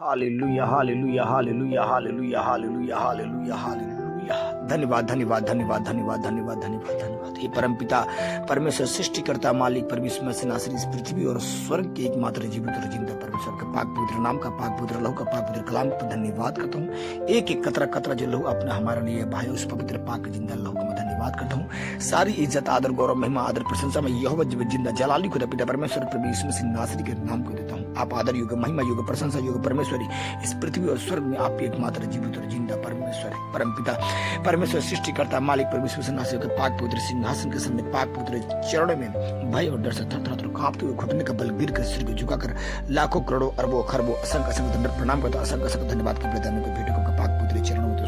Hallelujah hallelujah hallelujah hallelujah hallelujah hallelujah hallelujah. धन्यवाद धन्यवाद धन्यवाद धन्यवाद धन्यवाद धन्यवाद धन्यवाद। हे परम पिता परमेश्वर सृष्टिकर्ता मालिक परमेश्वर मसीह नासरी इस पृथ्वी और स्वर्ग के एकमात्र जीवित और जिंदा परमेश्वर का पाक पवित्र नाम का पाक पवित्र लहू का पाक पवित्र कलाम पर धन्यवाद करता हूँ। एक एक कतरा कतरा जो लहू अपने हमारे लिए भाई उस पवित्र पाक जिंदा लहू का मैं धन्यवाद करता हूँ। सारी इज्जत आदर गौरव महिमा आदर प्रशंसा में यहोवा जिंदा जलाली खुदा पिता परमेश्वर प्रभु यीशु मसीह नासरी के नाम को देता हूँ। आप आदर युग महिमा युग प्रशंसा युग परमेश्वरी इस पृथ्वी और स्वर्ग में आप एकमात्र जीवित और जिंदा परमेश्वर है। परम पिता परमेश्वर सृष्टिकर्ता मालिक परमेश्वर नासरी के पाक पवित्र सिंहासन के सामने पाक पवित्र चरणों में भय और डर से थर कांपते हुए घुटने का बल गिर कर सिर को झुकाकर लाखों करोड़ों अरबों खरबों असंख्य असंख्य दंड प्रणाम करता असंख्य असंख्य धन्यवाद के प्रदान को बेटे को पाक पवित्र चरणों में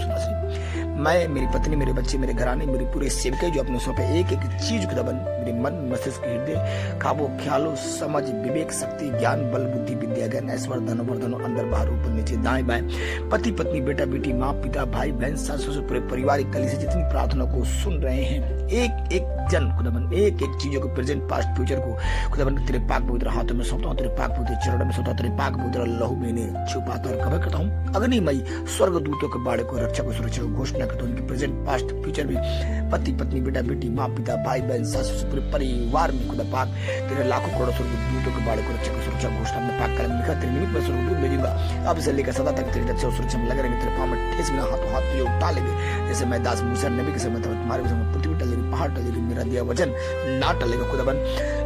मैं मेरी पत्नी मेरे बच्चे मेरे घराने मेरे पूरे सेवक जो अपने सौंपे एक एक चीज को दबन मेरे मन मस्तिष्क हृदय काबू ख्यालों समझ विवेक शक्ति ज्ञान बल बुद्धि विद्या ज्ञान ऐश्वर्य धन वर्धन अंदर बाहर ऊपर नीचे दाएं बाएं पति पत्नी बेटा बेटी माँ पिता भाई बहन सास ससुर पूरे पारिवारिक कली से जितनी प्रार्थना को सुन रहे हैं एक एक जन खुदाबंद एक एक चीजों को प्रेजेंट पास्ट फ्यूचर को खुदाबंद तेरे पाक पवित्र हाथों में सौंपता हूँ तेरे पाक पवित्र चरणों में सौंपता हूँ तेरे पाक पवित्र लहू में इन्हें छुपाता और कवर करता हूँ। अग्निमय स्वर्ग दूतों के बाड़े को रक्षा को सुरक्षा को घोषणा करता हूँ उनके प्रेजेंट पास्ट फ्यूचर में पति पत्नी बेटा बेटी माँ पिता भाई बहन सास ससुर पूरे परिवार में खुदा पाक तेरे लाखों करोड़ों स्वर्ग दूतों के बाड़े को रक्षा को सुरक्षा घोषणा में पाक कलम लिखा तेरे निमित्त में स्वर्ग दूत भेजूंगा अब से लेकर सदा तक तेरी रक्षा और सुरक्षा में लगे रहेंगे तेरे पाँव में ठेस बिना हाथों हाथ तुझे उठा लेंगे जैसे मैं दास मूसा नबी के समय तुम्हारे समय पृथ्वी टलेगी पहाड़ टलेगी मेरा दिया वचन ना टलेगा खुदाबन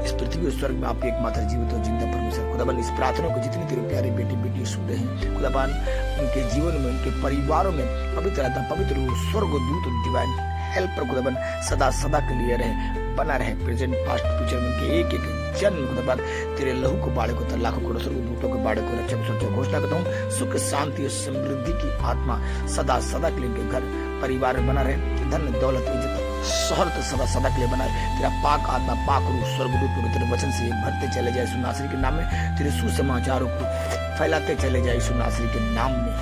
इस पृथ्वी और स्वर्ग में आप एकमात्र जीवित और जिंदा परमेश्वर खुदाबन इस प्रार्थना को जितनी तेरे प्यारे बेटी बेटी सुन रहे हैं खुदाबन उनके जीवन में उनके परिवारों में पवित्र आत्मा पवित्र स्वर्ग दूत डिवाइन हेल्पर खुदाबन सदा सदा के लिए रहे बना रहे प्रेजेंट पास्ट फ्यूचर में उनके एक एक जन्म खुदाबन तेरे लहू को बाड़े को लाखों करोड़ों स्वर्ग दूतों के बाड़े को रक्षा सुरक्षा घोषणा करता हूँ। सुख शांति और समृद्धि की आत्मा सदा सदा के लिए उनके घर परिवार में बना रहे धन दौलत इज्जत शोहरत सदा सदा के लिए बना रहे तेरा पाक आत्मा पाक रूह स्वर्गदूत पवित्र वचन से भरते चले जाए यीशु नासरी के नाम में तेरे सुसमाचारों को फैलाते चले जाए यीशु नासरी के नाम में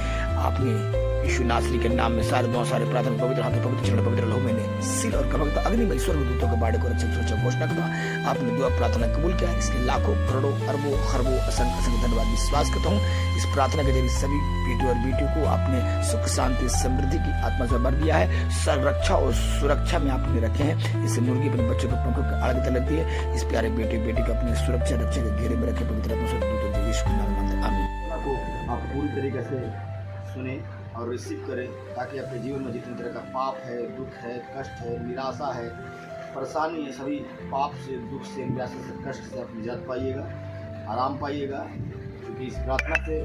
आपने यीशु नासरी के नाम में सारे दुआ सारे प्रार्थना पवित्र हाथ पवित्र चरण पवित्र लहू में सील और कमक अग्निमय स्वर्गदूतों के बाड़े को रक्षा सुरक्षा घोषणा करता आपने दुआ प्रार्थना कबूल किया इसके लाखों करोड़ों अरबों खरबों असंख्य असंख्य धन्यवाद विश्वास करता हूँ। इस प्रार्थना के जरिए सभी बेटी और बेटियों को आपने सुख शांति समृद्धि की आत्मा से भर दिया है संरक्षा और सुरक्षा में आपने रखे हैं। इसे मुर्गी अपने बच्चों को पंखों की आड़ की लगती है इस प्यारे बेटे बेटी को अपने सुरक्षा रक्षा के घेरे में रखे पवित्र स्वर्गदूतों यीशु के नाम में आमीन। आप पूरी तरीके से सुने और रिसीव करें ताकि आपके जीवन में जितनी तरह का पाप है दुख है कष्ट है निराशा है परेशानी है सभी पाप से दुख से निराशा से कष्ट से आप निजात पाइएगा आराम पाइएगा क्योंकि इस प्रार्थना से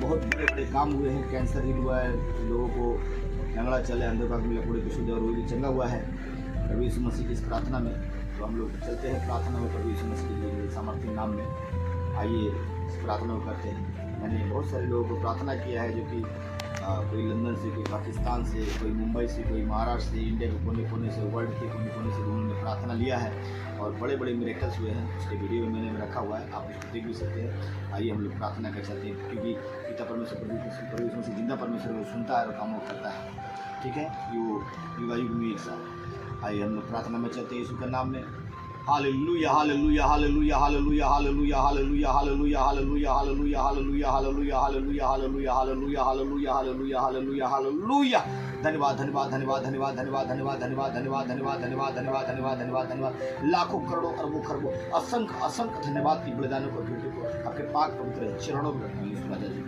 बहुत बड़े बड़े काम हुए हैं। कैंसर ही हुआ है लोगों को लंगड़ा चले अंदर भाग मिला पूरे कुछ और भी चंगा हुआ है प्रभु यीशु मसीह की इस प्रार्थना में। तो हम लोग चलते हैं प्रार्थना में प्रभु यीशु मसीह के सामर्थ्य नाम में आइए इस प्रार्थना को करते हैं। मैंने बहुत सारे लोगों को प्रार्थना किया है जो कि कोई लंदन से कोई पाकिस्तान से कोई मुंबई से कोई महाराष्ट्र से इंडिया के कोने कोने से वर्ल्ड के कोने कोने से उन्होंने प्रार्थना लिया है और बड़े बड़े मिरेकल्स हुए हैं। उसके वीडियो में मैंने रखा हुआ है आप इसको देख भी सकते हैं। आइए हम लोग प्रार्थना कर सकते हैं क्योंकि पिता परमेश्वर परमेश्वर से जिंदा परमेश्वर को सुनता है और काम करता है। ठीक है युग में एक साथ आइए हम लोग प्रार्थना में चलते हैं यीशु के नाम में। Hallelujah hallelujah hallelujah hallelujah hallelujah hallelujah hallelujah hallelujah hallelujah hallelujah hallelujah hallelujah hallelujah hallelujah hallelujah hallelujah hallelujah hallelujah. धन्यवाद धन्यवाद धन्यवाद धन्यवाद धन्यवाद धन्यवाद धन्यवाद धन्यवाद धन्यवाद धन्यवाद धन्यवाद धन्यवाद धन्यवाद धन्यवाद लाखों करोड़ों अरबों खरबों असंख्य असंख्य धन्यवाद की बलिदानों को बेटे को आपके पाक पवित्र चरणों में रखना यीशु राजा जी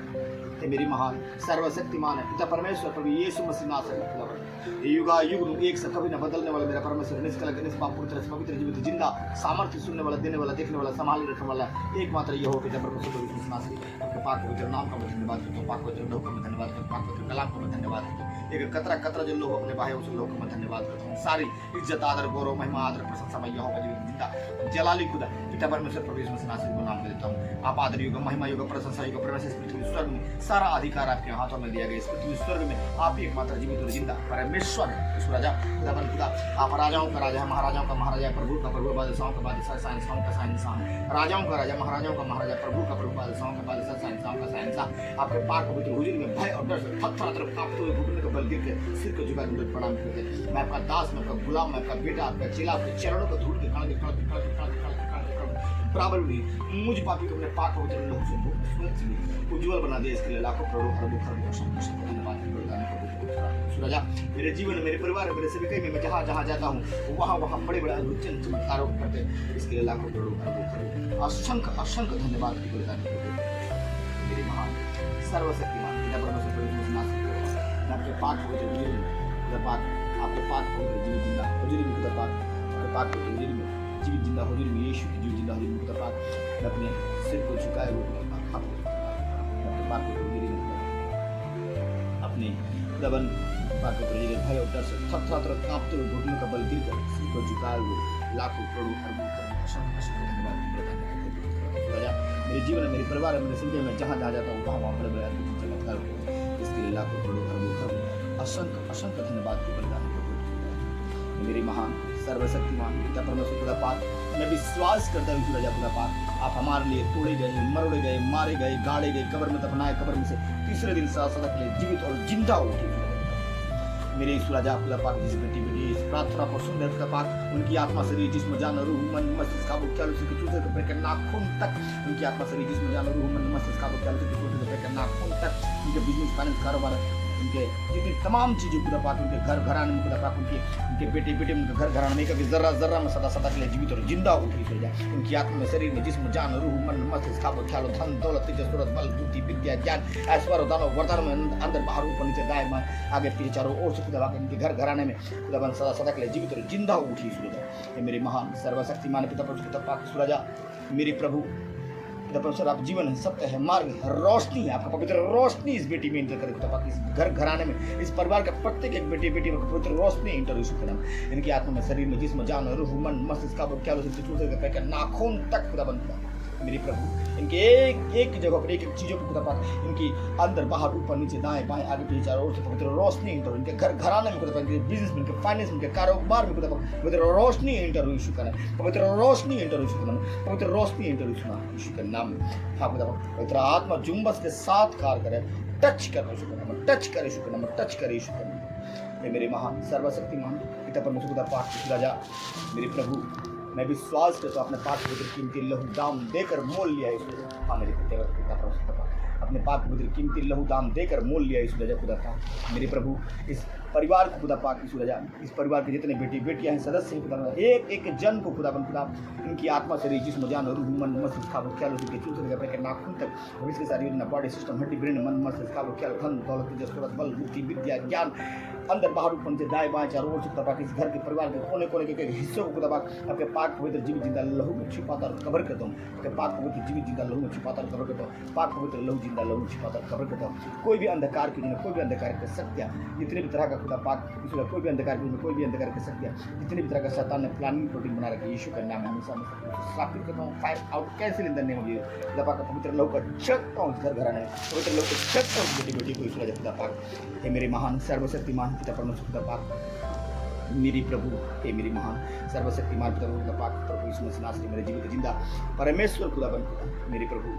हे मेरी महान सर्वशक्तिमान है पिता परमेश्वर प्रभु यीशु मसीह नासरी युगा युग एक से कभी न बदलने वाला मेरा परमेश्वर निष्कलंक निष्पाप पुत्र पवित्र जीवित जिंदा सामर्थ्य सुनने वाला देने वाला देखने वाला संभालने रखने वाला एकमात्र यह हो पिता परमेश्वर प्रभु यीशु नासरी आपके पाक पवित्र नाम का धन्यवाद करता हूँ। पाक पवित्र लोक का धन्यवाद करता हूँ। पाक पवित्र कलाम का धन्यवाद करता हूँ। एक कतरा कतरा जो लोग अपने भाई उस लोग का धन्यवाद करता हूँ। सारी इज्जत आदर गौरव महिमा आदर प्रशंसा मैं यहोवा जीवित जिंदा जलाली खुदा पिता परमेश्वर प्रभु यीशु मसीह नासरी को नाम देता हूँ। आप आदर युग महिमा युग प्रशंसा युग परमेश्वर इस पृथ्वी स्वर्ग में सारा अधिकार आपके हाथों में दिया गया। इस पृथ्वी स्वर्ग में आप एकमात्र जीवित और जिंदा परमेश्वर है यीशु राजा खुदाबंद खुदा आप राजाओं का राजा है महाराजाओं का महाराजा प्रभु का प्रभु बादशाहों का बादशाह शहंशाहों का शहंशाह राजाओं का राजा महाराजाओं का महाराजा प्रभु का प्रभु बादशाहों का बादशाह शहंशाहों का शहंशाह आपके पाक पवित्र हुजूर में भय और डर से थर कांपते हुए घुटने को बल गिर के सिर को झुका के प्रणाम करते मैं आपका दास मैं आपका गुलाम मैं आपका बेटा आपका चेला आपके चरणों को धूल के बराबर भी नहीं। मुझ पापी को अपने पाक पवित्र लहू से मुक्त उज्जवल बना दिया। इसके लिए लाखों करोड़ों अरबों खरबों धन्यवाद सूरजा। मेरे जीवन मेरे परिवार मेरे सभी कई में मैं जहाँ जहाँ जाता हूँ वहाँ वहाँ बड़े बड़े अद्भुत चमत्कारों करते हैं। इसके लिए लाखों करोड़ों अरबों खरबों असंख्य असंख्य धन्यवाद की बलिदान मेरे महान सर्वशक्तिमान पिता परमेश्वर आपके पाक पवित्र जीवन में पाक आपके पाक पवित्र जीवित जिंदा हजूरी में खुदा पाक आपके पाक पवित्र जीवन में जीवित जिंदा हजूरी में यीशु की जीवित जिंदा हजूरी में खुदा पाक मैं अपने सिर को झुकाए हुए आपके पाक पवित्र जीवन में अपने खुदाबन पाक पवित्र जीवन भय और डर से थर कांपते हुए घुटनों का बल गिरकर सिर को झुकाए हुए लाखों करोड़ों अरबों असंख्य धन्यवाद मेरे जीवन मेरे परिवार मेरे जिंदगी में जहाँ जहाँ जाता हूँ वहाँ बड़े बड़े अद्भुत चमत्कार होते हैं। इसके लिए लाखों करोड़ों अरबों असंख्य असंख्य धन्यवाद की बलिदान मेरी महान सर्वशक्तिमान पिता परमेश्वर खुदा पाक मैं विश्वास करता हूँ राजा खुदा पाक आप हमारे लिए तोड़े गए मरोड़े गए मारे गए गाड़े गए कब्र में दफनाए कब्र में से तीसरे दिन सदा के लिए जीवित और जिंदा उठे मेरे ईश्वर राजा खुदा पाक जिस बेटी इस प्रार्थना को सुन रहे खुदा पाक उनकी आत्मा शरीर जिस्म जान रूह मन मस्तिष्क का ख्याल उसी के चूसे से लेकर नाखून तक उनकी आत्मा शरीर जिस्म जान रूह मन मस्तिष्क का ख्याल उसी के चूसे से लेकर नाखून तक उनके बिजनेस फाइनेंस कारोबार उनके जितनी तमाम चीजें खुदा पाक उनके घर घराने में खुदा पाक उनके बेटे बेटे उनके घर घराने में कभी जर्रा जर्रा में सदा के लिए जीवित और जिंदा उठी हो जाए। उनकी आत्मा में शरीर में जिस्म जान रूह मन मस्तिष्क का ख्याल धन दौलत तेज सूरत बल बुद्धि विद्या ज्ञान ऐश्वर्य दानव वरदान में अंदर बाहर ऊपर नीचे दाएं बाएं आगे पीछे चारों ओर से खुदा पाक उनके घर घराने में खुदा सदा के लिए जीवित और जिंदा उठी सूरज। मेरे महान सर्वशक्तिमान पिता परमेश्वर पाक सूरजा मेरे प्रभु परमेश्वर आप जीवन है सत्य है मार्ग है रोशनी है आपका पवित्र रोशनी इस बेटी में इंटर करे खुदा पाक इस घर घराने में इस परिवार का प्रत्येक एक बेटी बेटी में पवित्र रोशनी इंटर यीशु के नाम इनकी आत्मा में शरीर में जिस्म जान रूह मन मस्तिष्क का क्या से नाखून तक खुदा बनता मेरे प्रभु इनके एक एक जगह पर एक एक चीजों पर खुदा पाक इनकी अंदर बाहर ऊपर नीचे दाएं बाएं आगे पीछे चारों ओर से पवित्र रोशनी इंटर इनके घर घराने में खुदा पाक इनके बिजनेस में इनके फाइनेंस में इनके कारोबार में खुदा पाक पवित्र रोशनी इंटर यीशु का नाम पवित्र रोशनी इंटर यीशु का नाम पवित्र रोशनी इंटर यीशु के नाम हाँ खुदा पाक पवित्र आत्मा जुम्बस के साथ कार्य करे टच कर यीशु का नाम टच कर यीशु का नाम टच कर यीशु का नाम मेरे महान सर्वशक्तिमान पिता परमेश्वर खुदा पाक राजा मेरे प्रभु मैं विश्वास करता हूँ अपने पाक पवित्र कीमती लहू दाम देकर मोल लिया है हाँ मेरे पिता अपने पाक पवित्र कीमती लहू दाम देकर मोल लिया इस राजा खुदा था मेरे प्रभु इस परिवार को खुदा पाक इस राजा इस परिवार के जितने बेटी बेटियां हैं सदस्य हैं खुदा एक एक जन को खुदा बन खुदा इनकी आत्मा शरीर जिस्म जान रूह मन मस्तिष्क का ख्याल उसी के चूसे के नाखून तक भविष्य के सारी योजना बॉडी सिस्टम हड्डी ब्रेन मन मस्तिष्क का ख्याल धन दौलत तेज सूरत बल बुद्धि विद्या ज्ञान अंदर बाहर ऊपर नीचे दाएं बाएं चारों ओर से खुदा पाक इस घर के परिवार के कोने कोने के हिस्सों को खुदा पाक आपके पाक पवित्र जीवित जिंदा लहू में छिपाता और कवर करता हूँ आपके पाक पवित्र जीवित जिंदा लहू में छिपाता और कवर करता हूँ पाक पवित्र लहू जिंदा लहू में छिपाता और कवर करता हूँ कोई भी अंधकार की जिन्हें कोई भी अंधकार की शक्तियाँ जितने भी तरह का खुदा पाक कोई भी अंधकार की कोई भी अंधकार की शक्तियाँ जितने भी तरह का शैतान ने प्लानिंग प्रोटीन बना रखी यीशु का नाम है हमेशा स्थापित करता हूँ fire out cancel in the name of Jesus खुदा पाक का पवित्र लहू का छकता हूँ घर घराने पवित्र लहू को छकता हूँ बेटी बेटी को ईश्वर खुदा पाक हे मेरे महान सर्वशक्तिमान पिता परमेश्वर खुदा पाक मेरी प्रभु हे मेरी महान सर्वशक्तिमान पिता खुदा पाक प्रभु यीशु मसीह नासरी मेरे जीवित जिंदा परमेश्वर खुदा बन मेरे प्रभु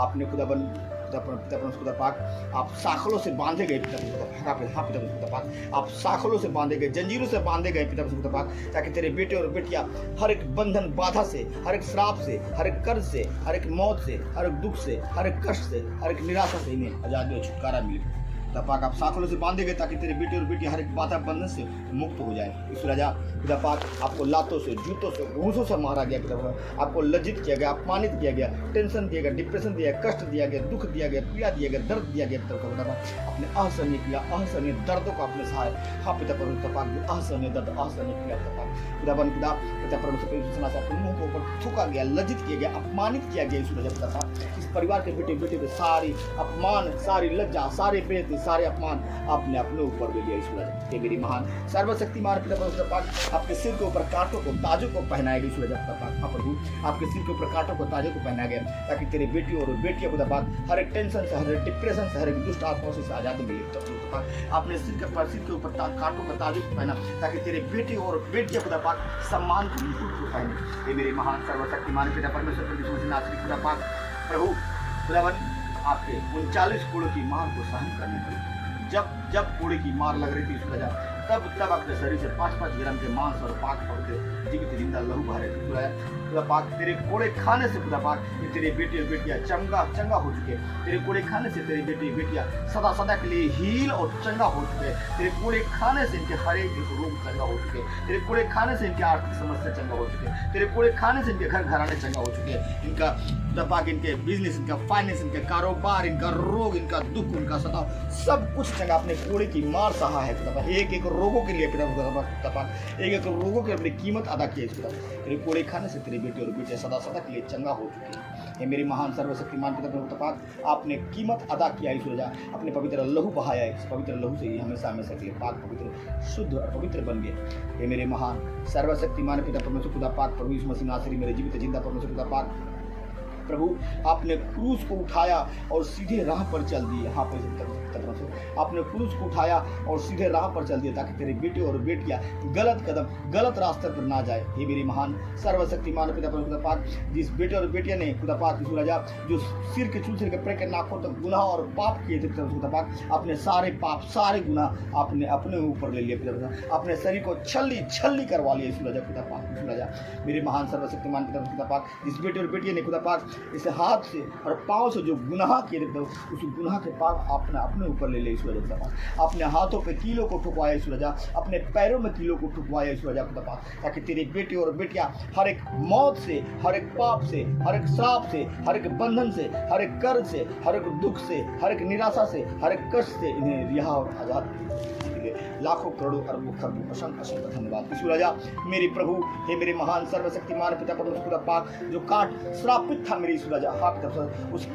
आपने खुदा बन पिता परमेश्वर खुदा पाक आप शाखलों से बांधे गए पिता पिता खुदा पाक आप शाखलों से बांधे गए जंजीरों से बांधे गए पिता खुदा पाक ताकि तेरे बेटे और बेटियां हर एक बंधन बाधा से हर एक श्राप से हर एक कर्ज से हर एक मौत से हर एक दुख से हर एक कष्ट से हर एक निराशा से इन्हें आजादी और छुटकारा मिले खुदा पाक आप शाखलों से बांधे गए ताकि तेरे बेटे और बेटियां हर एक बाधा बंधन से मुक्त हो जाए इस राजा खुदा पाक आपको लातों से जूतों से घूसों से मारा गया पिता आपको लज्जित किया गया अपमानित किया गया टेंशन दिया गया डिप्रेशन दिया गया कष्ट दिया गया दुख दिया गया पीड़ा दिया गया दर्द दिया गया पिता खुदा पाक अपने असहनीय पीड़ा असहनीय दर्दों को आपने सहाय हाँ पिता परमेश्वर पाक असहनीय दर्द असहनीय पीड़ा पिता पाक खुदा बन खुदा पिता परमेश्वर से अपने मुंह के ऊपर थूका गया लज्जित किया गया अपमानित किया गया इस राजा पिता पाक इस परिवार के बेटे बेटे को सारी अपमान सारी लज्जा सारे बेइज्जती सारे अपमान आपने अपने ऊपर ले लिया इस राजा ये मेरी महान सर्वशक्तिमान पिता परमेश्वर पाक आपके सिर के ऊपर कांटों को ताजों को पहनाया गया इस राजा पाक हाँ प्रभु आपके सिर के ऊपर कांटों को ताजों को पहनाया गया ताकि तेरे बेटी और बेटियों खुदा पाक हर एक टेंशन से हर एक डिप्रेशन से हर एक दुष्ट आत्माओं से आजादी मिली आपने सिर के ऊपर कांटों का ताजों को पहना ताकि तेरे बेटी और बेटियां खुदा पाक सम्मान को पहने ये मेरे महान सर्वशक्तिमान पिता परमेश्वर खुदा पाक प्रभु खुदावन आपके 39 कोड़ों की मार को सहन करने पड़ी जब जब कोड़े की मार लग रही थी इस वजह तब अपने शरीर से 5-5 ग्राम के मांस और पाक पकड़े जीवित जिंदा लहू बहारे खुदा पाक तेरे कोड़े खाने से खुदा पाक तेरे बेटे और बेटियां चंगा हो चुके। तेरे कोड़े खाने से तेरे बेटे बेटियां सदा सदा के लिए हील और चंगा हो चुके। तेरे कोड़े खाने से इनके हर एक रोग चंगा हो चुके। तेरे कोड़े खाने से इनके आर्थिक समस्या चंगा हो चुके। तेरे कोड़े खाने से इनके घर घराने चंगा हो चुके। इनका खुदा पाक इनके बिजनेस, इनका फाइनेंस, इनके कारोबार, इनका रोग, इनका दुख, इनका सताव सब कुछ चंगा अपने कोड़े की मार सहा है खुदा पाक। एक रोगों के लिए खुदा पाक एक रोगों के अपनी कीमत अदा की है खुदा। तेरे कोड़े खाने से तेरे बेटे और बेटे सदा सदा के लिए चंगा हो चुके हैं। ये मेरे महान सर्वशक्तिमान पिता खुदा पाक, आपने कीमत अदा किया इस रोजा, अपने पवित्र लहू बहाया। इस पवित्र लहू से ही हमेशा हमेशा के लिए पाक पवित्र शुद्ध और पवित्र बन गए। ये मेरे महान सर्वशक्तिमान पिता परमेश्वर खुदा पाक, प्रभु यीशु मसीह नासरी मेरे जीवित जिंदा परमेश्वर खुदा पाक, प्रभु आपने क्रूस को उठाया और सीधे राह पर चल दिए। यहाँ पर आपने क्रूस को उठाया और सीधे राह पर चल दिया ताकि तेरे बेटे और बेटियां गलत रास्ते पर ना जाए। हे मेरे महान सर्वशक्तिमान पिता खुदा पाक, जिस बेटे और बेटियां ने खुदा पाक यीशु राजा जो सिर के चूल से पैर के नाखून तक गुनाह और पाप किए थे खुदा पाक, अपने सारे पाप सारे गुनाह आपने अपने ऊपर ले लिया पिता। अपने शरीर को छल्ली करवा लिया यीशु राजा खुदा पाक। यीशु राजा मेरे महान सर्वशक्तिमान पिता खुदा पाक, जिस बेटे और बेटियां ने खुदा पाक इस हाथ से और पाँव से जो गुनाह किए थे उस गुनाह के पाप आपने अपने ऊपर ले लिया यीशु राजा खुदा पाक। अपने हाथों पे कीलों को ठुकवाया यीशु राजा, अपने पैरों में कीलों को ठुकवाया यीशु राजा खुदा पाक, ताकि तेरे बेटे और बेटियां हर एक मौत से, हर एक पाप से, हर एक श्राप से, हर एक बंधन से, हर एक कर्ज से, हर एक दुख से, हर एक निराशा से, हर एक कष्ट से इन्हें रिहा और आजाद लाखों करोड़ों अरबों खरबों असंख्य धन्यवाद यीशु राजा। मेरे प्रभु, हे मेरे महान सर्वशक्तिमान पिता परमेश्वर खुदा पाक, जो काठ श्रापित था मेरे यीशु राजा, हाँ पिता, उस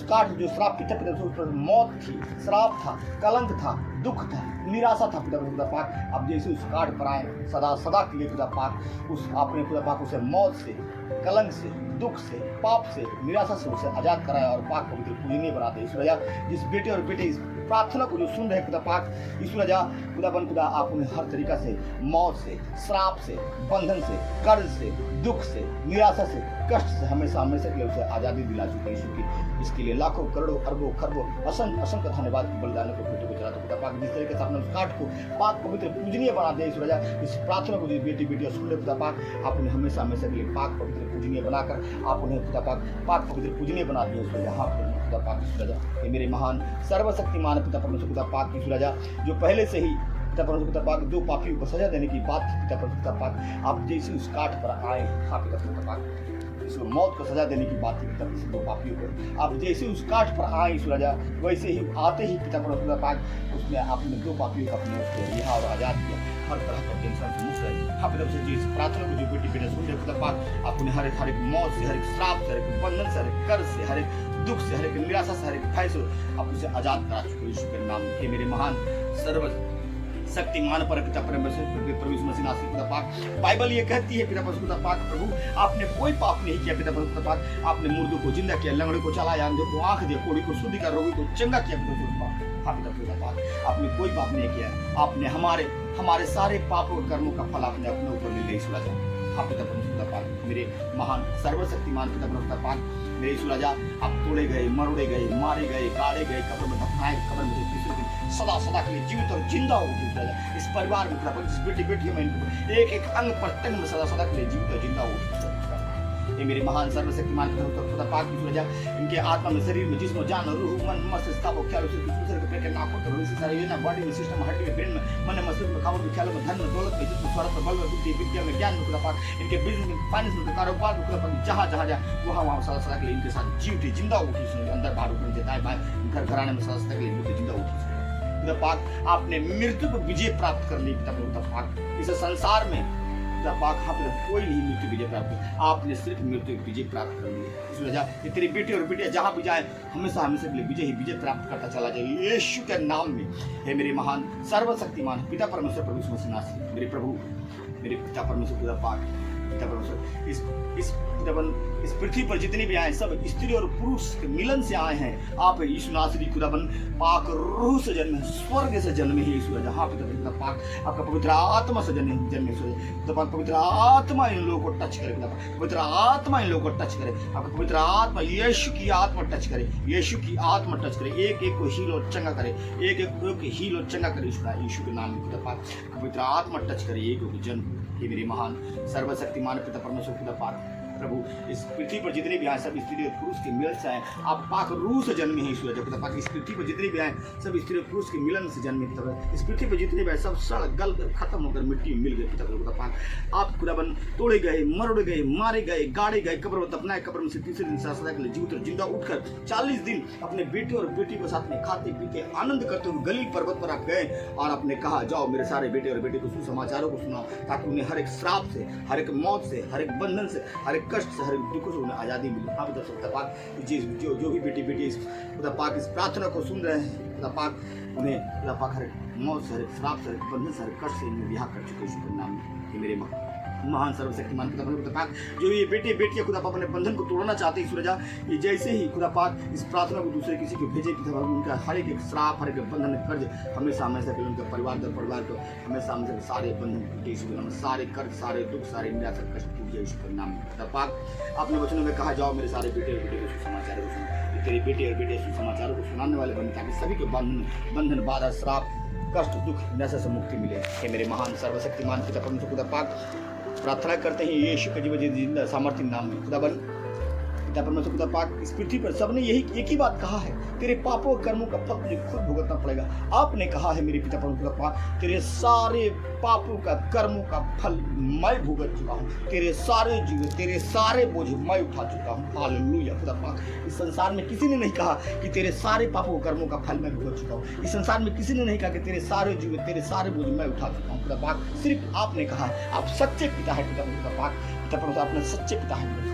काठ जो श्रापित था पिता, उस पर मौत थी, श्राप था, कलंक था, दुख था, निराशा था पिता खुदा पाक। अब जैसे उस काठ पर आए सदा सदा के लिए खुदा पाक, उस आपने खुदा पाक उसे मौत से, कलंक से, दुख से, पाप से, निराशा से उसे आजाद कराया और पाक पवित्र पूजनीय बनाते यीशु राजा। जिस बेटे और बेटे इस प्रार्थना को जो सुन रहे खुदा पाक यीशु राजा खुदा आप उन्हें हर तरीका से, मौत से, श्राप से, बंधन से, कर्ज से, दुख से, निराशा से, कष्ट से हमेशा के लिए उसे आज़ादी दिला चुके यीशु की। इसके लिए लाखों करोड़ों अरबों खरबों असंख्य धन्यवाद की बलिदान को फोटो को चलाते खुदा पाक। जिस तरीके से आपने उस काठ को पाक पवित्र पूजनीय बना दिया यीशु राजा, इस प्रार्थना को जो बेटी बेटियां सुन रहे खुदा पाक, आप उन्हें हमेशा के लिए पाक पवित्र पूजनीय बनाकर आप उन्हें खुदा पाक पवित्र पूजनीय बना दिया यीशु राजा। हाँ खुदा पाक यीशु राजा, ये मेरे महान सर्वशक्तिमान पिता परमेश्वर खुदा पाक यीशु राजा, जो पहले से ही पिता परमेश्वर खुदा पाक दो पापियों को सजा देने की बात थी पिता परमेश्वर खुदा पाक, आप जैसे उस काठ पर आए, हाँ पिता खुदा पाक, इसको मौत को सजा देने की बात थी पिता परमेश्वर दो पापियों को, आप जैसे उस काठ पर आए यीशु राजा, वैसे ही आते ही पिता परमेश्वर खुदा पाक उसमें आपने दो पापियों को अपने उसको रिहा और आजाद किया, हर तरह का टेंशन से मुक्त रहे। हाँ पिता परमेश्वर जी, इस प्रार्थना को जो बेटी बेटे सुन रहे खुदा पाक, आप उन्हें हर एक मौत से, हर एक श्राप से, हर एक बंधन से, हर एक कर्ज से, हर एक दुख से, हर एक निराशा से, हर एक भय से आप उसे आजाद करा चुके यीशु के नाम के। मेरे महान सर्व शक्तिमान पर पिता परमेश्वर प्रभु यीशु मसीह नासरी खुदा पाक, बाइबल ये कहती है पिता परमेश्वर खुदा पाक, प्रभु आपने कोई पाप नहीं किया पिता परमेश्वर खुदा पाक, आपने मुर्दों को जिंदा किया, लंगड़े को चलाया, अंधे को आंख दिया, कोढ़ी को शुद्ध किया, रोगी को चंगा किया पिता परमेश्वर पाक। हाँ पिता खुदा पाक, आपने कोई पाप नहीं किया, आपने हमारे सारे पापों और कर्मों का फल आपने अपने ऊपर ले लिया यीशु राजा। हाँ पिता परमेश्वर खुदा पाक, मेरे महान सर्वशक्तिमान पिता परमेश्वर खुदा पाक, मेरे यीशु राजा, आप तोड़े गए, मरोड़े गए, मारे गए, गाड़े गए, कब्र में दफनाए, कब्र में सदा सदा के लिए जीवित और जिंदा हो गई राजा। इस परिवार में जिस बेटी में एक एक अंग प्रत्यंग में सदा सदा के लिए जीवित और जिंदा हो। ये मेरे महान सर्वशक्तिमान खुदा पाक यीशु राजा, इनके आत्मा में, शरीर में, जिस्म, जान, रूह, मन, मस्तिष्क, ख्याल से दूसरे के पेट नाखून तो रोई से सारे ये ना बॉडी में, सिस्टम, हड्डी में, ब्रेन में, मन में, मस्तिष्क में, खाओ में, ख्याल में, धन में, दौलत में, जिसमें स्वार्थ में, बल में, बुद्धि, विद्या में, ज्ञान में खुदा पाक, इनके बिजनेस में, फाइनेंस में, कारोबार में खुदा पाक, जहाँ वहाँ सदा सदा के लिए इनके साथ जीवित जिंदा उठी, अंदर बाहर ऊपर दाएं बाएं घर घराने में सदा सदा के लिए जिंदा उठी खुदा पाक। आपने मृत्यु पर विजय प्राप्त कर ली पिता खुदा पाक। इस संसार में खुदा पाक यहाँ पर कोई नहीं मृत्यु विजय प्राप्त कर, आपने सिर्फ मृत्यु विजय प्राप्त कर लिया इस वजह। तेरे बेटे और बेटियां जहाँ भी जाए हमेशा के लिए विजय ही विजय प्राप्त करता चला जाए यीशु के नाम में। हे मेरे महान सर्वशक्तिमान पिता परमेश्वर प्रभु यीशु मसीह नासरी, मेरे प्रभु, मेरे पिता परमेश्वर खुदा पाक, पिता परमेश्वर इस पृथ्वी पर जितने भी आए सब स्त्री और पुरुष के मिलन से आए हैं। आप यीशु नासरी खुदाबंद पाक रूह से जन्मे, स्वर्ग से जन्मे ही यीशु राजा। हाँ पिता पाक आपका पवित्र आत्मा से जन्मे यीशु पाक, पवित्र आत्मा इन लोगों को टच करे पिता, पवित्र आत्मा इन लोगों को टच करे, आपका पवित्र आत्मा यीशु की आत्मा टच करे, यीशु की आत्मा टच करे, एक एक को हील और चंगा करे, एक एक को हील और चंगा करे यीशु के नाम में पिता पाक, पवित्र आत्मा टच करे एक एक जन्म। हे मेरे महान सर्वशक्तिमान पिता परमेश्वर पिता पाक प्रभु, इस पृथ्वी पर जितने भी आए सब स्त्री और पुरुष के मिलन से आए, आप पाक रूह से जन्मे हैं ईश्वर पिता पाक। इस पृथ्वी पर जितने भी आए सब स्त्री और पुरुष के मिलन से जन्मे पिता। इस पृथ्वी पर जितने भी आए सब सड़ गल कर खत्म होकर मिट्टी में मिल गए पिता पाक। आप खुदाबंद तोड़े गए, मरोड़े गए, मारे गए, गाड़े गए, कब्र में दफनाए, कब्र में से तीसरे दिन सदा के लिए जीवित और जिंदा उठकर 40 दिन अपने बेटे और बेटी के साथ में खाते पीते आनंद करते हुए गलील पर्वत पर आप गए और आपने कहा जाओ मेरे सारे बेटे और बेटी को सुसमाचारों को सुनाओ, ताकि उन्हें हर एक श्राप से, हर एक मौत से, हर एक बंधन से, हर एक कष्ट से, हर एक दुख से उन्हें आज़ादी मिली। हाँ पिता खुदा पाक, जो भी बेटी खुदा पाक इस प्रार्थना को सुन रहे हैं खुदा पाक, उन्हें खुदा पाक हर एक मौत से, हर एक श्राप से, हर एक बंधन से, हर एक कष्ट से इन्हें रिहा कर चुके यीशु के नाम में। ये मेरे महान सर्वशक्तिमान खुदा पाक, जो ये बेटे बेटियां खुदा पाक अपने बंधन को तोड़ना चाहते हैं ईश्वर, ये जैसे ही खुदा पाक इस प्रार्थना को दूसरे किसी को भेजे खुदा पाक, उनका हर एक श्राप, हर एक बंधन कर्ज हमेशा उनके परिवार दर परिवार को हमेशा सारे बंधन टूटे यीशु के नाम, सारे कर्ज, सारे दुख, सारे निराशा, कष्ट टूट जाए यीशु के नाम में खुदा पाक। आपने वचनों में कहा जाओ मेरे सारे बेटे और बेटे को सुसमाचार को सुनो, तेरे बेटे और बेटे सुसमाचारों को सुनाने वाले बने, ताकि सभी के बंधन बाधा, श्राप, कष्ट, दुख, निराशा से मुक्ति मिले। हे मेरे महान सर्वशक्तिमान पिता परमेश्वर खुदा पाक, प्रार्थना करते हैं यीशु के जीवन जिंदा सामर्थ्य नाम में खुदाबंद पिता परमेश्वर खुदा पाक। इस पृथ्वी पर सबने यही एक ही बात कहा है, तेरे पापों और कर्मों का फल तुझे खुद भुगतना पड़ेगा। आपने कहा है मेरे पिता परमेश्वर खुदा पाक, तेरे सारे पापों का कर्मों का फल मैं भुगत चुका हूँ, तेरे सारे जीवन, तेरे सारे बोझ मैं उठा चुका हूँ। हालेलुया खुदा पाक। इस संसार में किसी ने नहीं कहा कि तेरे सारे पापों कर्मों का फल मैं भुगत चुका हूँ। इस संसार में किसी ने नहीं कहा कि तेरे सारे जीवन, तेरे सारे बोझ मैं उठा चुका हूँ खुदा पाक। सिर्फ आपने कहा। आप सच्चे पिता है पिता खुदा पाक, पिता परमेश्वर आपने सच्चे पिता है,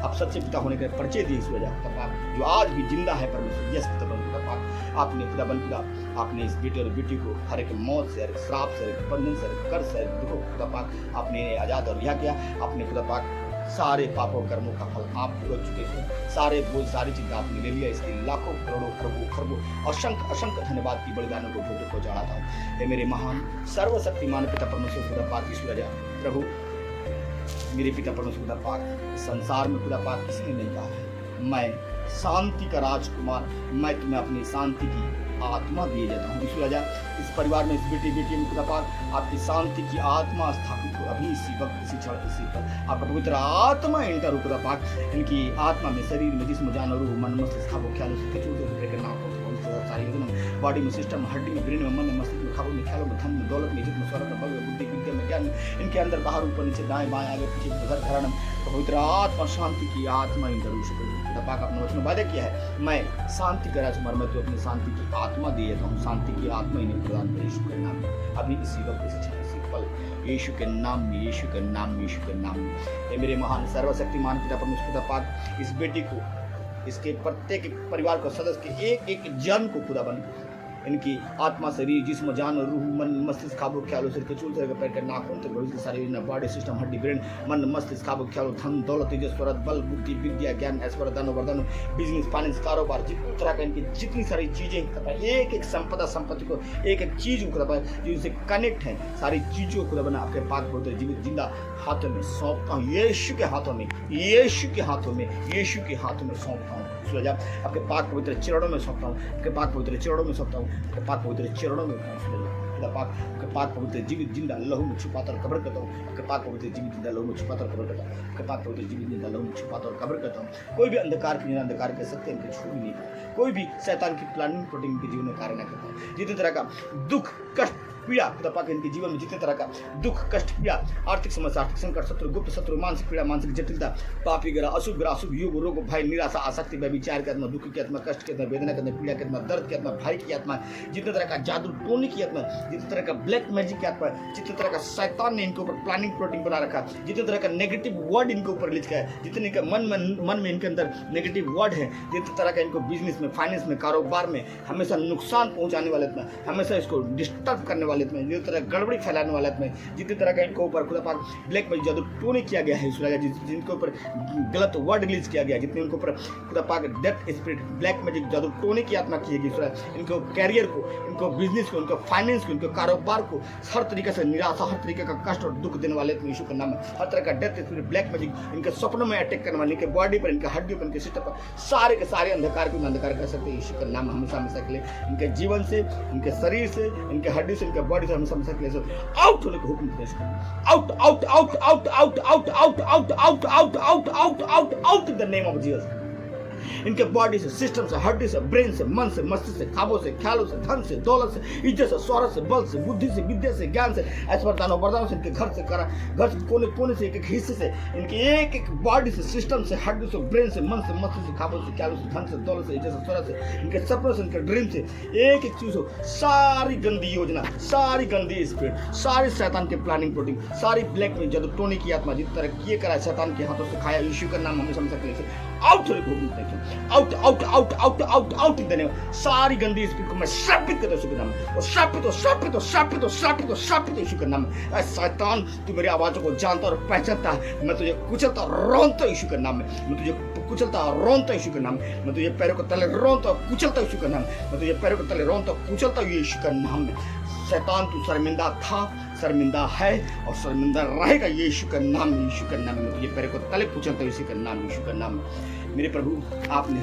आप सच्चे पिता होने का परिचय दिए इस वजह खुदा पाक, जो आज भी जिंदा है परमेश्वर। यस पिता खुदा पाक, आपने खुदा बन खुदा, आपने इस बेटे और बेटी को हर एक मौत से, हर एक श्राप से, हर एक बंधन से, हर एक कर्ज से, हर एक दुखों खुदा पाक आपने आजाद और रिहा किया। आपने खुदा पाक सारे पापों कर्मों का फल आप भुगत चुके हैं, सारे बोझ, सारी चिंता आपने ले लिया। इसके लाखों करोड़ों खरबों असंख्य धन्यवाद की बलिदानों को झोटों को चढ़ाता हूँ। हे मेरे महान सर्वशक्तिमान पिता परमेश्वर खुदा पाक ईश्वर प्रभु, मेरे पिता परमेश्वर खुदा पाक, संसार में खुदा पाक किसी ने नहीं कहा है मैं शांति का राजकुमार, मैं तुम्हें अपनी शांति की आत्मा दिए जाता हूँ। ईश्वर राजा, इस परिवार में, इस बेटी में खुदा पाक आपकी शांति की आत्मा स्थापित हो अभी इसी वक्त, इसी क्षण, इसी पर आपका पवित्र आत्मा एंटर हो खुदा पाक, इनकी आत्मा में, शरीर में, जिस्म, जान, रूह, मन, मस्तिष्क, ख्यालों से सारी बॉडी में, सिस्टम, हड्डी में, ब्रेन में, मन में, मस्तिष्क में, खाबों में, ख्यालों में, धन में, दौलत में, इज्जत में, स्वर्ग में, बल में, बुद्धि, विद्या में, ज्ञान में, इनके अंदर, बाहर, ऊपर, नीचे, दाएं बाएं, आगे पीछे, घर घराना में पवित्र आत्मा, शांति की आत्मा इन जरूर से खुदा पाक अपने वचन में वादा किया है, मैं शांति का राजकुमार, मैं तो अपनी शांति की आत्मा दे देता हूँ। शांति की आत्मा इन्हें प्रदान कर यीशु के नाम में अभी इसी वक्त, इसी क्षण, इसी पल, यीशु के नाम में, यीशु के नाम में, यीशु के नाम में। ये मेरे महान सर्वशक्तिमान पिता परमेश्वर खुदा पाक, इस बेटी को, इसके प्रत्येक परिवार को, सदस्य के एक एक जन को खुदा बन, इनकी आत्मा, शरीर, जिस्म, जान, रूह, मन, मस्तिष्क, खाबों, ख्यालों, सिर के चूल, पैर के नाखून तक, भविष्य सारी बॉडी, सिस्टम, हड्डी, ब्रेन, मन, मस्तिष्क, खाबों, ख्यालों, धन, दौलत, इज्जत, स्वर्ग, बल, बुद्धि, विद्या, ज्ञान, ऐश्वर्य, धन, वरदान, बिजनेस, फाइनेंस, कारोबार, जितनी तरह का इनकी जितनी सारी चीजें, एक एक संपत्ति को, एक एक चीज को जो इनसे कनेक्ट है, सारी चीजों को बना आपके पाक पवित्र जीवित जिंदा हाथों में सौंपता हूँ, यीशु के हाथों में, यीशु के हाथों में, यीशु के हाथों में सौंपता हूँ। आपके पाक पवित्र चरणों में सौंपता हूँ, आपके पाक पवित्र चरणों में सौंपता हूँ, आपके पाक पवित्र चरणों में आपके पाक पवित्र जीवित जिंदा लहू में छुपाता और कब्र करता हूँ, आपके पाक पवित्र जीवित जिंदा लहू में छुपाता और कब्र करता हूँ, आपके पाक पवित्र जीवित जिंदा लहू में छुपाता और कब्र करता हूँ। कोई भी अंधकार की अंधकार कर सकते हैं, इनके छू भी नहीं पाए, कोई भी शैतान की प्लानिंग प्लॉटिंग के जीवन में कार्य न करता है। जितने तरह का दुख, कष्ट, पीड़ा खुदा पाक इनके जीवन में, जितने तरह का दुख, कष्ट, पीड़ा, आर्थिक समस्या, आर्थिक संकट, शत्रु, गुप्त शत्रु, मानसिक पीड़ा, मानसिक जटिलता, पापी ग्रह, अशुभ योग, रोग, भय, निराशा, आसक्ति, व्यभिचार की आत्मा, दुख की आत्मा, कष्ट की आत्मा, वेदना की आत्मा, पीड़ा की आत्मा, दर्द की आत्मा, भय की आत्मा, जितने तरह का जादू टोने की आत्मा, जितने तरह का ब्लैक मैजिक की आत्मा, जितने तरह का शैतान ने इनके ऊपर प्लानिंग प्लॉटिंग बना रखा, जितने तरह का नेगेटिव वर्ड इनके ऊपर लिखा है, जितने का मन में इनके अंदर नेगेटिव वर्ड है, जितने तरह का इनको बिजनेस में, फाइनेंस में, कारोबार में हमेशा नुकसान पहुंचाने वाले, हमेशा इसको डिस्टर्ब करने वाले में, जिस तरह गड़बड़ी फैलाने वाले में, जितनी तरह का इनके ऊपर खुदा पाक ब्लैक मैजिक जादू टोनी किया गया है ईश्वर राजा, जिनके ऊपर गलत वर्ड रिलीज किया गया, जितने उनके ऊपर खुदा पाक डेथ स्पिरिट ब्लैक मैजिक जादू टोनी की आत्मा की है ईश्वर, इनको कैरियर को, इनको बिजनेस को, इनको फाइनेंस को, इनको कारोबार को हर तरीके से निराशा, हर तरीके का कष्ट और दुख देने वाले यीशु का नाम है। हर तरह का डेथ स्पिरिट ब्लैक मैजिक इनके सपनों में अटैक करने वाले, इनके बॉडी पर, इनके हड्डियों पर, इनके सिस्टम पर सारे के सारे अंधकार को अंधकार कर सकते हैं यीशु का नाम हमेशा हमेशा के लिए, इनके जीवन से, इनके शरीर से, इनके हड्डी से, इनके बॉडी से हमेशा हमेशा के लिए आउट होने का हुक्म देते हैं। Out out out out out out out out out out out out out out in the name of Jesus. इनके बॉडी से, सिस्टम से, हड्डी से, ब्रेन से, मन से, मस्तिष्क से, ख्वाबों से, ख्यालों से, धन से, दौलत से, इज्जत से, शौहरत से, बल से, बुद्धि से, विद्या से, ज्ञान से, ऐश्वर्य वरदान से, इनके घर से, घर से कोने कोने से, एक एक हिस्से से, इनके एक एक बॉडी से, सिस्टम से, हड्डी से, ब्रेन से, मन से, मस्तिष्क से, ख्वाबों से, ख्यालों से, धन से, दौलत से, इज्जत से, शौहरत से, इनके सपनों से, इनके ड्रीम से, एक एक चीज हो, सारी गंदी योजना, सारी गंदी स्पिरिट, सारी शैतान के प्लानिंग प्लॉटिंग, सारी ब्लैक में जादू टोनी की आत्मा जिस तरह किए करा शैतान के हाथों से खाया, यीशु का नाम हमेशा हमेशा के लिए आउट होने को हुक्म देते हैं। Out out out out out out in the name, सारी गंदी स्पिरिट को मैं श्रापित करता हूं यीशु के नाम में, और श्रापित श्रापित श्रापित श्रापित श्रापित यीशु के नाम में। शैतान तू मेरी आवाज़ों को जानता और पहचानता है, मैं तुझे कुचलता और रोनता यीशु के नाम में, मैं तुझे कुचलता और रोनता यीशु के नाम में, मैं तुझे पैरों को तले रोनता और कुचलता यीशु के नाम में, मैं तुझे पैरों को तले रोनता और कुचलता यीशु के नाम में। शैतान तू शर्मिंदा था, शर्मिंदा है और शर्मिंदा रहेगा यीशु का नाम में, यीशु का नाम में। तुझे पैर को तले कुचलता यीशु का नाम, यीशु का नाम। मेरे प्रभु आपने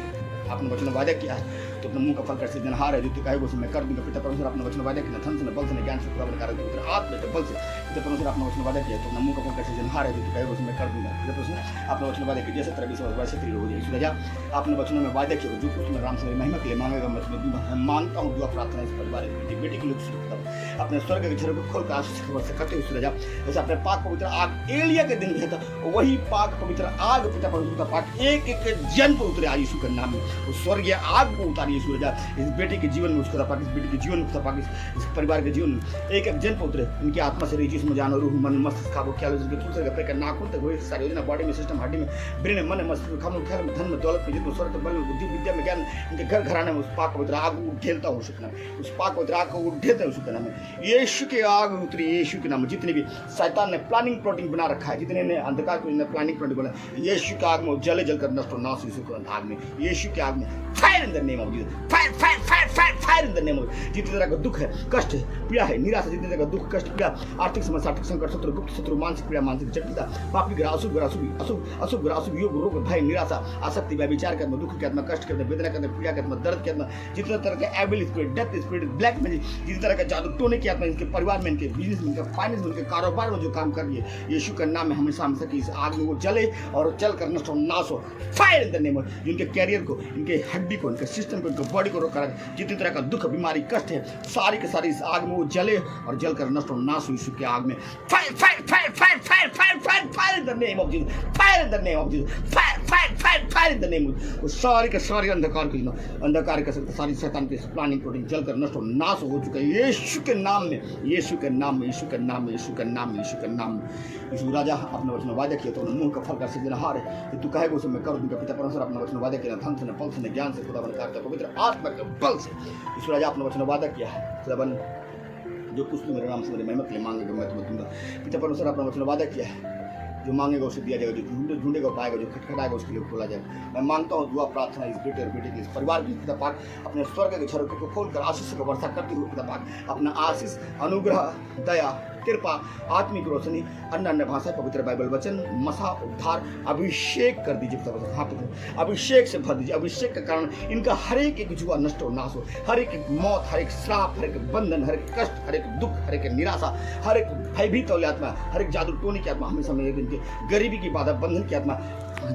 वचन वादा किया है तो अपने मुंह का फल कर से जनहार है, जो तू कहेगा उसे मैं कर दूंगा। पिता परमेश्वर अपने वचन वादा किया, धन से न बल से न ज्ञान से खुदा बन कर आत्मा के बल से। पिता परमेश्वर अपने वचन वादा किया तो अपने मुंह का फल कर से जनहार है, जो तू कहेगा उसे मैं कर दूंगा। पिता परमेश्वर अपने वचन वादा किया, जैसे तरह से वैसे तेरी हो जाए। यीशु राजा आपने वचनों में वादा किया, जो कुछ मैं राम से महिमा के लिए मांगेगा मैं तुम्हें दूंगा। मैं मानता हूँ दुआ प्रार्थना इस परिवार बेटी के लिए अपने स्वर्ग के झरोखे को खोल कर आशीष से करते हुए राजा, जैसे अपने पाक पवित्र आग एलिया के दिन था, वही पाक पवित्र आग पिता परमेश्वर का पाक एक एक जन पर उतरे आज यीशु के नाम में। उस स्वर्गीय आग को उतारिए यीशु राजा, इस बेटे के जीवन में उसका पाक, इस बेटे के जीवन में उसका पाक, इस परिवार के जीवन में एक एक जन पर उतरे। इनकी आत्मा से रही जिसमें जानो, रूह, मन, मस्तिष्क, खाबो, ख्याल, दूसरे के पैर नाखून तक वही सारी योजना, बॉडी में, सिस्टम, हड्डी में, ब्रेन, मन, मस्तिष्क, खाबो, ख्याल में, धन में, दौलत में, जितने स्वर्ग बल में, बुद्धि, विद्या में, ज्ञान, इनके घर घराने में उस पाक पवित्र आग को ढेलता हूँ यीशु के नाम में। उस पाक पवित्र आग को ढेलता हूँ यीशु के नाम में। यीशु के आग उतरी यीशु के नाम में। जितने भी शैतान ने प्लानिंग प्लॉटिंग बना रखा है, जितने ने अंधकार को प्लानिंग प्लॉटिंग बना, यीशु के आग में जले जलकर नष्ट और नाश यीशु के आग में, यीशु के आग में fire in the name of Jesus, fire fire fire fire fire in the name of. जितने तरह का दुख है, कष्ट है, पीड़ा है, निराशा, जितने तरह का दुख, कष्ट, पीड़ा, आर्थिक समस्या, आर्थिक संकट, शत्रु, गुप्त शत्रु, मानसिक पीड़ा, मानसिक जटिलता, पापी ग्रह, अशुभ ग्रह, अशुभ ग्रह, अशुभ योग, रोग, भय, निराशा, आसक्ति, व्यभिचार के आत्मा, दुख के आत्मा, कष्ट के आत्मा, वेदना के आत्मा, पीड़ा के आत्मा, दर्द के आत्मा, जितने तरह के evil spirit, death spirit, black magic, जितने तरह का जादू टोने की आत्मा, इनके परिवार में, इनके बिजनेस में, इनके फाइनेंस में, इनके कारोबार में जो काम कर रही है, यीशु के नाम में हमेशा हमेशा की इस आग में वो जले और जल कर नष्ट हो, नाश हो, fire in the name of. जिनके कैरियर को, इनके हड्डी को, इनके सिस्टम को, इनके बॉडी को रोक कर जितनी तरह का दुख, बीमारी, कष्ट है, सारी के सारी इस आग में वो जले और जल कर नष्ट हो, नाश हो यीशु के आग में। Fire fire fire fire fire fire fire fire in the name of Jesus, fire in the name of Jesus, fire fire fire fire in the name of. वो सारी के सारी अंधकार के सारी शैतान की प्लानिंग प्लॉटिंग जल कर नष्ट हो, नाश हो चुका है यीशु के नाम में, यीशु के नाम में, यीशु के नाम में, यीशु के नाम में, यीशु के नाम में। यीशु राजा अपने वचन वादा किया तो मुंह का फल कर से जनहार है, तू कहेगा उसे मैं कर दूंगा। पिता परमेश्वर अपने वचन वादा किया, धन से न बल से न ज्ञान से खुदा बन करता पवित्र आत्मा के बल से। यीशु राजा अपने वचन वादा किया है, खुदा बन जो कुछ तू मेरे नाम से मेरे महिमा के लिए मांगेगा मैं तुम्हें दूंगा। पिता परमेश्वर अपना वचन वादा किया है, जो मांगेगा उसे दिया जाएगा, जो ढूंढेगा पाएगा, जो खटखटाएगा उसके लिए खोला जाएगा। मैं मांगता हूँ दुआ प्रार्थना इस बेटे और बेटे के, इस परिवार की, पिता पाक अपने स्वर्ग के झरोखे को खोलकर आशीष को वर्षा करती हुई पिता पाक अपना आशीष, अनुग्रह, दया, कृपा, आत्मिक रोशनी, अन्य अन्य भाषा, पवित्र बाइबल वचन, मसा, उद्धार, अभिषेक कर दीजिए पिता। हाँ पिता, अभिषेक से भर दीजिए। अभिषेक के कारण इनका हर एक जुआ नष्ट हो, नाश हो, हर एक मौत, हर एक श्राप, हर एक बंधन, हर एक कष्ट, हर एक दुख, हर एक निराशा, हर एक भयभीत आत्मा, हर एक जादू टोने की आत्मा, हमेशा में गरीबी की बाधा, बंधन की आत्मा,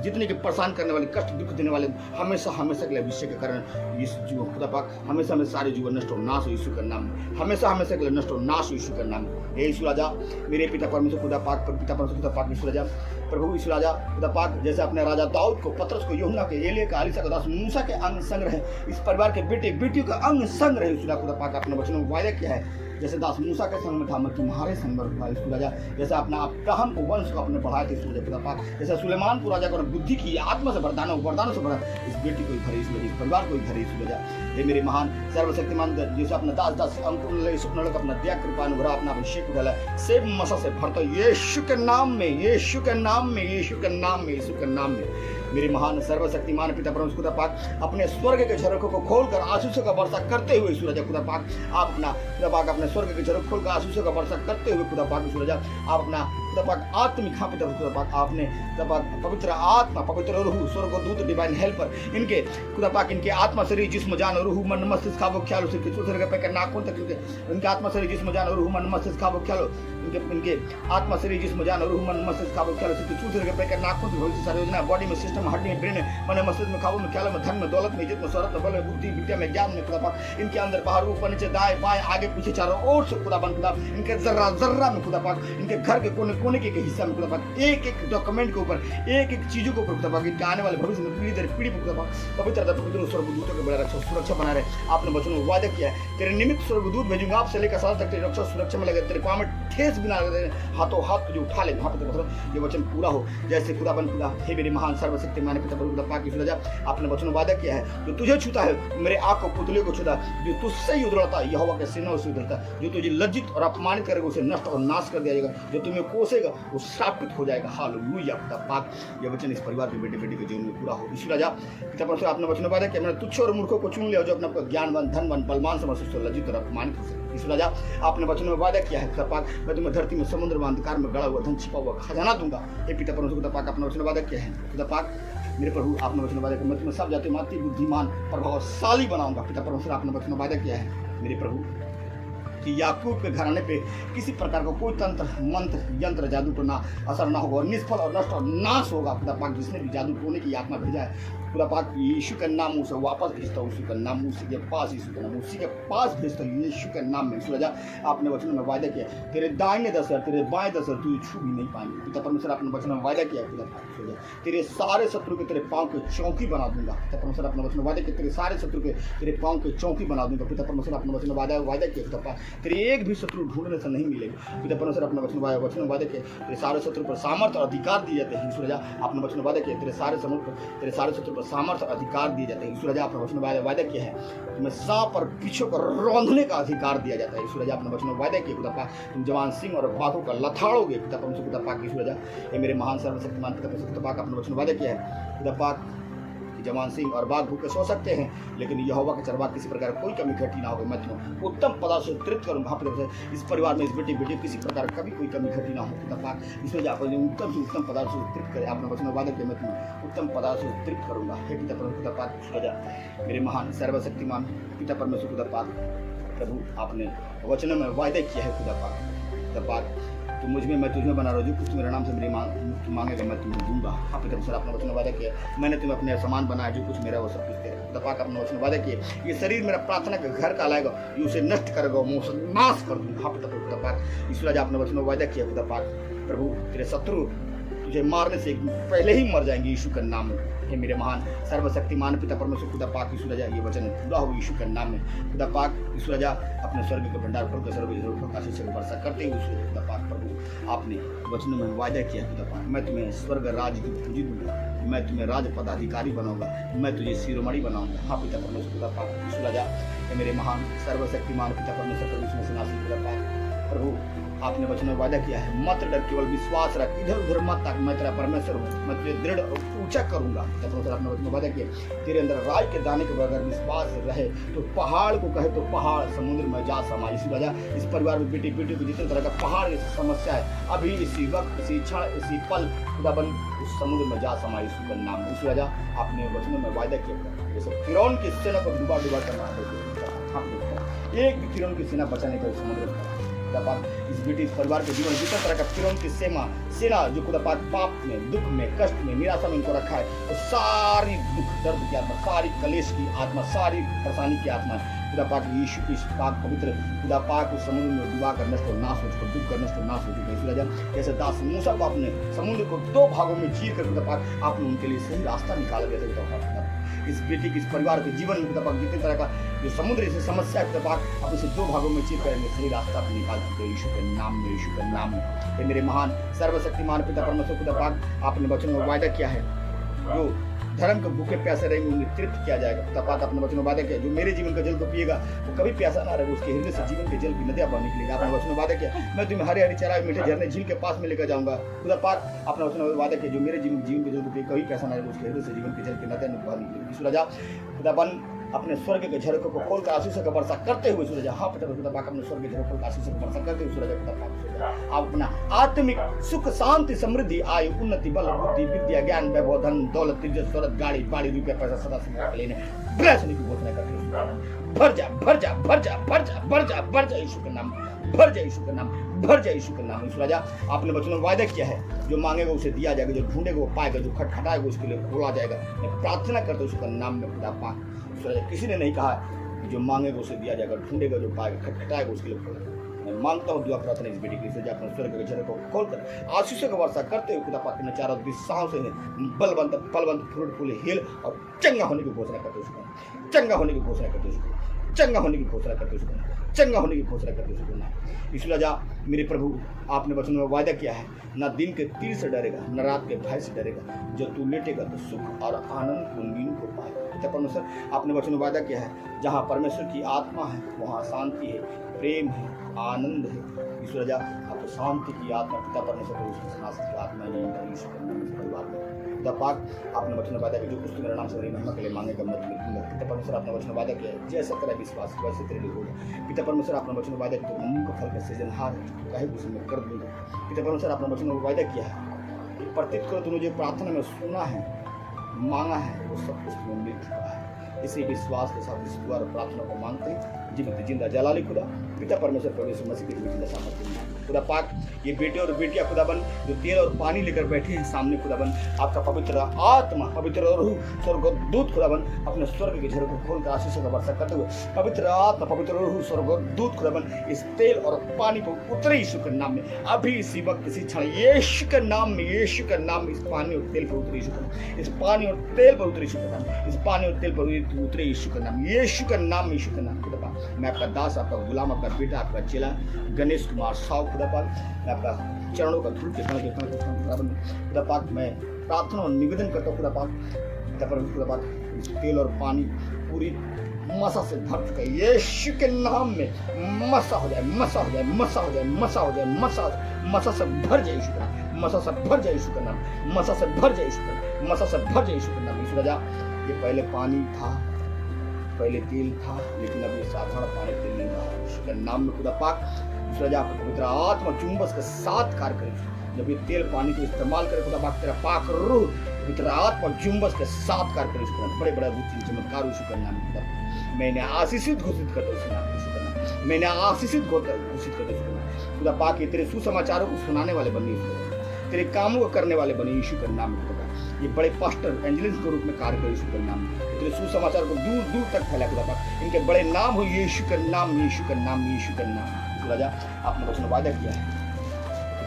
जितने के परेशान करने वाले, कष्ट दुख देने वाले, हमेशा हमेशा के लिए अभिषेक के कारण इस जीवन खुदा पाक हमेशा में सारे जीवन नष्ट हो, नाश हो यीशु का नाम, हमेशा हमेशा के लिए नष्ट हो, नाश हो यीशु का नाम। हे यीशु राजा मेरे पिता परमेश्वर खुदा पाक, पिता परमेश्वर खुदा पाक, यीशु राजा प्रभु यीशु राजा खुदा पाक, जैसे अपने राजा दाऊद को, पतरस को, यूहन्ना के, एलिया का, अलीशा का दास मूसा के अंग संग रहे, इस परिवार के बेटे बेटियों का अंग संग रहे। यीशु खुदा पाक अपने वचनों में वायदा किया है, जैसे दास मूसा के संग में था, मैं तुम्हारे संग में रहूंगा यीशु राजा। जैसे अपना अब्राहम को वंश को अपने बढ़ाए थे यीशु राजा खुदा पाक, जैसे सुलेमान को राजा को बुद्धि की आत्मा से वरदानों से भरा, इस बेटी को भरे यीशु राजा, इस परिवार को भरे यीशु राजा। हे मेरे महान सर्वशक्तिमान जैसे अपना दास अंकुर यीशु अपना दया कृपा अनुग्रह अपना अभिषेक उठाला सेब मसा से भरता यीशु के नाम में, यीशु के नाम में, यीशु के नाम में, यीशु के नाम में। मेरे महान सर्वशक्तिमान पिता परमेश्वर खुदा पाक अपने स्वर्ग के झरोखों को खोलकर आशीषों का वर्षा करते हुए यीशु राजा खुदा पाक आप अपना खुदा पाक अपने स्वर्ग के झरोखे खोलकर आशीषों का वर्षा करते हुए खुदा पाक यीशु राजा आप अपना खुदा पाक आत्मिक हाँ पिता खुदा पाक आपने खुदा पाक पवित्र आत्मा, पवित्र रूह, स्वर्गदूत, डिवाइन हेल्पर इनके खुदा पाक इनके आत्मा शरीर जिस्म जान रूह मन मस्तिष्क खाबो ख्याल से दूसरे के नाखून तक इनके आत्मा शरीर जिस्म जान रूह मन मस्तिष्क खाबो ख्याल इनके आत्मा शरीर जिस्म जान रूह मन मस्तिष्क खाबो ख्याल से दूसरे के नाखून तक भविष्य सारी योजना बॉडी में, सिस्टम, हड्डी में, ब्रेन मन मस्तिष्क में, खाबो में, ख्याल में, धन में, दौलत में, इज्जत में, शौहरत में, बल में, बुद्धि विद्या में, ज्ञान में खुदा पाक इनके अंदर बाहर ऊपर नीचे दाएं बाएं आगे पीछे चारों ओर से खुदा खुदा इनके जर्रा जर्रा में खुदा पाक इनके घर के कोने कोने के हिस्सा में खुदा पाक एक एक डॉक्यूमेंट के ऊपर एक एक चीजों के ऊपर खुदा पाक इनके आने वाले भविष्य में पीढ़ी दर पीढ़ी खुदा पाक पवित्र पवित्र स्वर्गदूतों के बड़ा रक्षा सुरक्षा बना रहे। आपने वचनों में वादा किया है तेरे निमित्त स्वर्गदूत भेजूंगा आपसे लेकर साल तक तेरी रक्षा सुरक्षा में लगे, तेरे पाँव में ठेस बिना लगे, हाथों हाथ तुझे उठा ले वहां तक ये वचन पूरा हो जैसे खुदा बन खुदा। हे मेरे महान सर्वशक्तिमान पिता खुदा पाक यीशु राजा आपने वचनों वादा किया है जो तुझे छूता है मेरे आँख को पुतले को छूता, जो तुझसे ही उधड़ता यहोवा के सीनों से उधड़ता, जो तुझे लज्जित और अपमानित करेगा उसे नष्ट और नाश कर दिया जाएगा, जो तुम्हें कोसेगा वो श्रापित हो जाएगा। हालेलुया खुदा पाक ये वचन इस परिवार के बेटे बेटी के जीवन में पूरा हो यीशु राजा। पिता परमेश्वर आपने वचन वादा किया मैंने तुच्छ और मूर्खों को चुन लिया जो अपना ज्ञानवान धनवान बलवान समझ से लज्जित और अपमानित हो सके। यीशु राजा आपने वचन में वादा किया है खुदा पाक मैं तुम्हें धरती में समुद्र में अंधकार में गड़ा हुआ धन छिपा हुआ खजाना दूंगा। हे पिता परमेश्वर खुदा पाक आपने वचन वादा किया है खुदा पाक मेरे प्रभु आपने वचन वादा किया मैं तुम्हें सब जाति माती बुद्धिमान प्रभावशाली बनाऊंगा। पिता परमेश्वर आपने वचन वादा किया है मेरे प्रभु कि याकूब के घराने पे किसी प्रकार का कोई तंत्र मंत्र यंत्र जादू तो ना असर ना होगा और निष्फल और नष्ट और नाश होगा। खुदा पाक जिसने भी जादू टोने की आत्मा भेजा है खुदा पाक यीशु के नाम उसे वापस भेजता हूँ, उसी का नाम उसी के पास, यीशु का नाम उसी के पास भेजता हूँ यीशु के नाम में। राजा आपने वचन में वायदा किया तेरे दाहिने दसर तेरे बाएं दसर तू छू भी नहीं पाएंगे। पिता परमेश्वर आपने वचन में वायदा किया खुदा पाक तेरे सारे शत्रु के तेरे पाँव के चौकी बना दूंगा। पिता परमेश्वर आपने वचन में वायदा किया तेरे सारे शत्रु के तेरे पाँव के चौकी बना दूंगा। पिता परमेश्वर आपने वचन में वायदा किया खुदा पाक तेरे एक भी शत्रु ढूंढने से नहीं मिलेगा। पिता परमेश्वर अपने वचन में वादा किया तेरे सारे शत्रु पर सामर्थ्य और अधिकार दिए जाते हैं। यीशु राजा आपने वचन वादा किया तेरे सारे शत्रु पर सामर्थ्य और अधिकार दिए जाते हैं। यीशु राजा आपने वचन वादा किया है तुम्हें सांप और बिच्छू को रौंदने का अधिकार दिया जाता है। यीशु राजा आपने वचन वादा किया खुदा पाक तुम जवान सिंह और बाघों का लथाड़ोगे। पिता परमेश्वर खुदा पाक यीशु राजा ये मेरे महान सर्वशक्तिमान पिता परमेश्वर खुदा पाक आपने वचन वादा किया है खुदा पाक जवान सिंह और बाघ भूखे सो सकते हैं लेकिन यहोवा के चरवाह किसी प्रकार कोई कमी घटी ना होगी। मैं तुम्हें उत्तम पदार्थ से तृप्त करूंगा। इस परिवार में इस बेटी किसी प्रकार कभी कोई कमी घटी ना हो। खुदा पाक इसमें जो आपने उत्तम से उत्तम पदार्थ से तृप्त करे आपने वचन वादा किया मैं तुम्हें उत्तम पदार्थ से तृप्त करूंगा। हे पिता परमेश्वर खुदा पाक राजा मेरे महान सर्वशक्तिमान पिता परमेश्वर खुदा पाक प्रभु आपने वचनों में वायदा किया है खुदा पाक तो मुझ में मैं तुझमें बना रहा हूँ जो कुछ मेरे नाम से मेरी मांगेगा मैं तुम्हें दूंगा। हाँ पिता परमेश्वर आपने वचन वादा किया मैंने तुम्हें अपने समान बनाया जो कुछ मेरा वो सब कुछ तेरा। खुदा पाक आपने वचन वादा किया ये शरीर मेरा प्रार्थना के घर का लाएगा ये उसे नष्ट करेगा मुँह से नाश कर दूंगा। हाँ पिता खुदा पाक ईश्वर आज आपने वचन वादा किया खुदा पाक प्रभु तेरे शत्रु तुझे मारने से पहले ही मर जाएंगे यीशु के नाम में। हे मेरे महान सर्वशक्तिमान पिता परमेश्वर खुदा पाक यीशु राजा ये वचन पूरा हो यीशु के नाम में। खुदा पाक यीशु राजा अपने स्वर्ग के भंडार पर सर्व से वर्षा करते हुए खुदा पाक प्रभु आपने वचनों में वायदा किया खुदा पाक मैं तुम्हें स्वर्ग राज की पूंजी दूंगा, मैं तुम्हें राज पदाधिकारी बनाऊंगा, मैं तुझे शिरोमणि बनाऊंगा। हाँ पिता परमेश्वर खुदा पाक यीशु राजा ये मेरे महान सर्वशक्तिमान पिता परमेश्वर खुदा पाक प्रभु आपने वचन में वादा किया है मत डर केवल विश्वास रख इधर उधर मत ताकि मैं तेरा परमेश्वर हूँ मैं तुझे दृढ़ और ऊंचा करूंगा। आपने वचन में वादा किया तेरे अंदर राय के दाने के बगैर विश्वास रहे तो पहाड़ को कहे तो पहाड़ समुद्र में जा समा। इसी वजह इस परिवार में बेटी बेटी को जितने तरह का पहाड़ जैसी समस्या है अभी इसी वक्त इसी क्षण इसी पल खुदाबंद उस समुद्र में जा समा यीशु का नाम। इस वजह आपने वचनों में वायदा किया जैसे फिरौन की सेना को डुबा करना एक भी फिरौन की सेना बचाने का समुद्र इस बेटी इस परिवार के जीवन जिस तरह का फिरौन की सेना जो खुदा पाक पाप में दुख में कष्ट में निराशा में इनको रखा है तो सारी दुख दर्द की आत्मा सारी कलेश की आत्मा सारी परेशानी की आत्मा खुदा पाक यीशु की पाक पवित्र खुदा पाक उस समुद्र में डुबा कर नष्ट और नाश हो चुका दुख कर नष्ट और नाश हो चुका। इस वजह जैसे दास मूसा को आपने समुद्र को 2 भागों में चीर कर खुदा पाक आपने उनके लिए सही रास्ता निकाला गया था। इस बेटी के इस परिवार के जीवन में खुदा पाक जितने तरह का जो समुद्र से समस्या है खुदा पाक अब इसे 2 भागों में चीर करेंगे, सही रास्ता पर निकाल सकते हो यीशु के नाम में, यीशु के नाम में। ये मेरे महान सर्वशक्तिमान पिता परमेश्वर खुदा पाक, आपने वचन में वायदा किया है जो धर्म के भूखे प्यासे रहेंगे उन्हें तृप्त किया जाएगा। खुदा पाक अपने वचन में वादा किया जो मेरे जीवन का जल को पिएगा वो कभी प्यासा ना रहेगा, उसके हृदय से जीवन के जल की नदियां बह निकलेगा। आपने वचन में वादा किया मैं तुम्हें हरे हरे चराए मीठे झरने झील के पास में लेकर जाऊंगा। खुदा पाक अपने वचन में वादा किया जो मेरे जीवन के जल को पिएगा कभी प्यासा ना रहेगा, उसके हृदय से जीवन के जल की नदियां बह निकलेगी। सूरजा खुदा बन अपने स्वर्ग के झरोखों को खोलकर आशीषों का वर्षा करते हुए सूरज, हाँ पिता खुदा पाक अपने स्वर्ग के झरोखों को आशीषों का वर्षा करते हुए सूरज खुदा पाक आप अपना आत्मिक सुख शांति समृद्धि आयु उन्नति बल बुद्धि विद्या ज्ञान वैभव धन दौलत तिजस शौहरत गाड़ी बाड़ी रुपया पैसा सदा से लेने ब्लेस होने की घोषणा करते हुए भर जा भर जा भर जा भर जा भर जा भर जा यीशु के नाम, भर जा यीशु के नाम, भर जा यीशु के नाम। सूरजा आपने वचन में वायदा किया है जो मांगेगा उसे दिया जाएगा, जो ढूंढेगा वो पाएगा, जो खटखटाएगा उसके लिए खोला जाएगा। मैं प्रार्थना करता हूँ उसके नाम में खुदा पाक। किसी ने नहीं कहा जो मांगेगा उसे दिया जाएगा, ढूंढेगा जो पाएगा, खटखटाएगा उसके लिए खोलेगा। मैं मांगता हूँ दुआ प्रार्थना इस बेटी के लिए अपने स्वर्ग के झरोखे को खोलकर आशीषों का वर्षा करते हुए खुदा पाक ने चारों दिशाओं से बलवंत फलवंत फ्रूटफुल हिल और चंगा होने की घोषणा करते उसको, चंगा होने की घोषणा करते उसको, चंगा होने की घोषणा करते उसको, चंगा होने की घोषणा करते उसको। इसलिए जा मेरे प्रभु आपने वचन में वायदा किया है ना दिन के तीर से डरेगा न रात के भय से डरेगा, जब तू लेटेगा तो सुख और आनंद को नींद को पाएगा। पिता परमेश्वर आपने वचन में वायदा किया है जहाँ परमेश्वर की आत्मा है वहाँ शांति है, प्रेम है, आनंद है। ईश्वर जा आपको शांति की आत्मा पिता परमेश्वर को उसकी शांति की आत्मा नहीं ईश्वर परिवार में खुदा पाक आपने वचन वादा किया जो कुछ मेरे नाम से मेरी महिमा के लिए मांगेगा मैं तुम्हें दूंगा। पिता परमेश्वर आपने वचन वादा किया है जैसा तेरा विश्वास वैसे तेरे लिए होगा। पिता परमेश्वर आपने वचन वादा किया तो मुंह का फल का सृजनहार है कहे उसे मैं कर दूंगा। पिता परमेश्वर आपने वचन वादा किया है कि प्रतीत करो तूने जो प्रार्थना में सुना है मांगा है वो सब कुछ तुम्हें मिल चुका है। इसी विश्वास के साथ इस द्वारा प्रार्थना को मांगते हैं जीवित जिंदा जलाली खुदा पिता परमेश्वर परमेश्वर मसीह के जिंदा सामर्थ्य खुदा पाक ये बेटे और बेटियां खुदाबन जो तेल और पानी लेकर बैठे हैं सामने खुदाबन आपका पवित्र आत्मा पवित्र रूह स्वर्गदूत खुदाबन अपने स्वर्ग के झरोखे को खोलकर आशीषों का वर्षा करते हुए पवित्र आत्मा पवित्र रूह स्वर्गदूत खुदाबन इस तेल और पानी को उतरे यीशु के नाम में अभी इसी वक्त इसी क्षण यीशु के नाम में यीशु के नाम में इस पानी और तेल पर उतरे यीशु का इस पानी और तेल पर उतरे यीशु का नाम इस पानी और तेल पर उतरे यीशु का नाम यीशु का नाम यीशु का नाम खुदा मैं आपका दास आपका गुलाम आपका बेटा आपका चेला गणेश कुमार साहु खुदा पाक मैं आपका चरणों का धूल खुदा पाक मैं प्रार्थना और निवेदन करता हूँ खुदा पाक खुदा पाक तेल और पानी पूरी मसा से भर चुका है यीशु के नाम में मसा हो जाए मसा हो जाए मसा हो जाए मसा हो जाए मसा से भर जाए यीशु का नाम मसा से भर जाए यीशु का नाम मसा से भर जाए यीशु का नाम मसा से भर जाए यीशु का नाम यीशु राजा ये पहले पानी था पहले तेल था लेकिन अब ये साधारण पानी तेल नहीं रहा यीशु के नाम में खुदा पाक राजा आपको पवित्र आत्मा चुंबस के साथ कार्य करे जब ये तेल पानी को इस्तेमाल करे खुदा पाक तेरा पाक रूह पवित्र आत्मा चुंबस के साथ कार्य करे बड़े बड़े चमत्कार यीशु के नाम में मैंने आशीषित घोषित कर दो यीशु का नाम मैंने आशीषित घोषित कर दो खुदा पाक ये तेरे सुसमाचारों को सुनाने वाले बने तेरे कामों को करने वाले बने यीशु के नाम में ये बड़े पास्टर एंजेलिस्ट के रूप में कार्य करे यीशु के नाम में तेरे सुसमाचार को दूर दूर तक फैला खुदा पाक इनके बड़े नाम हो यीशु का नाम यीशु का नाम यीशु का नाम राजा आपने वचन वादा किया है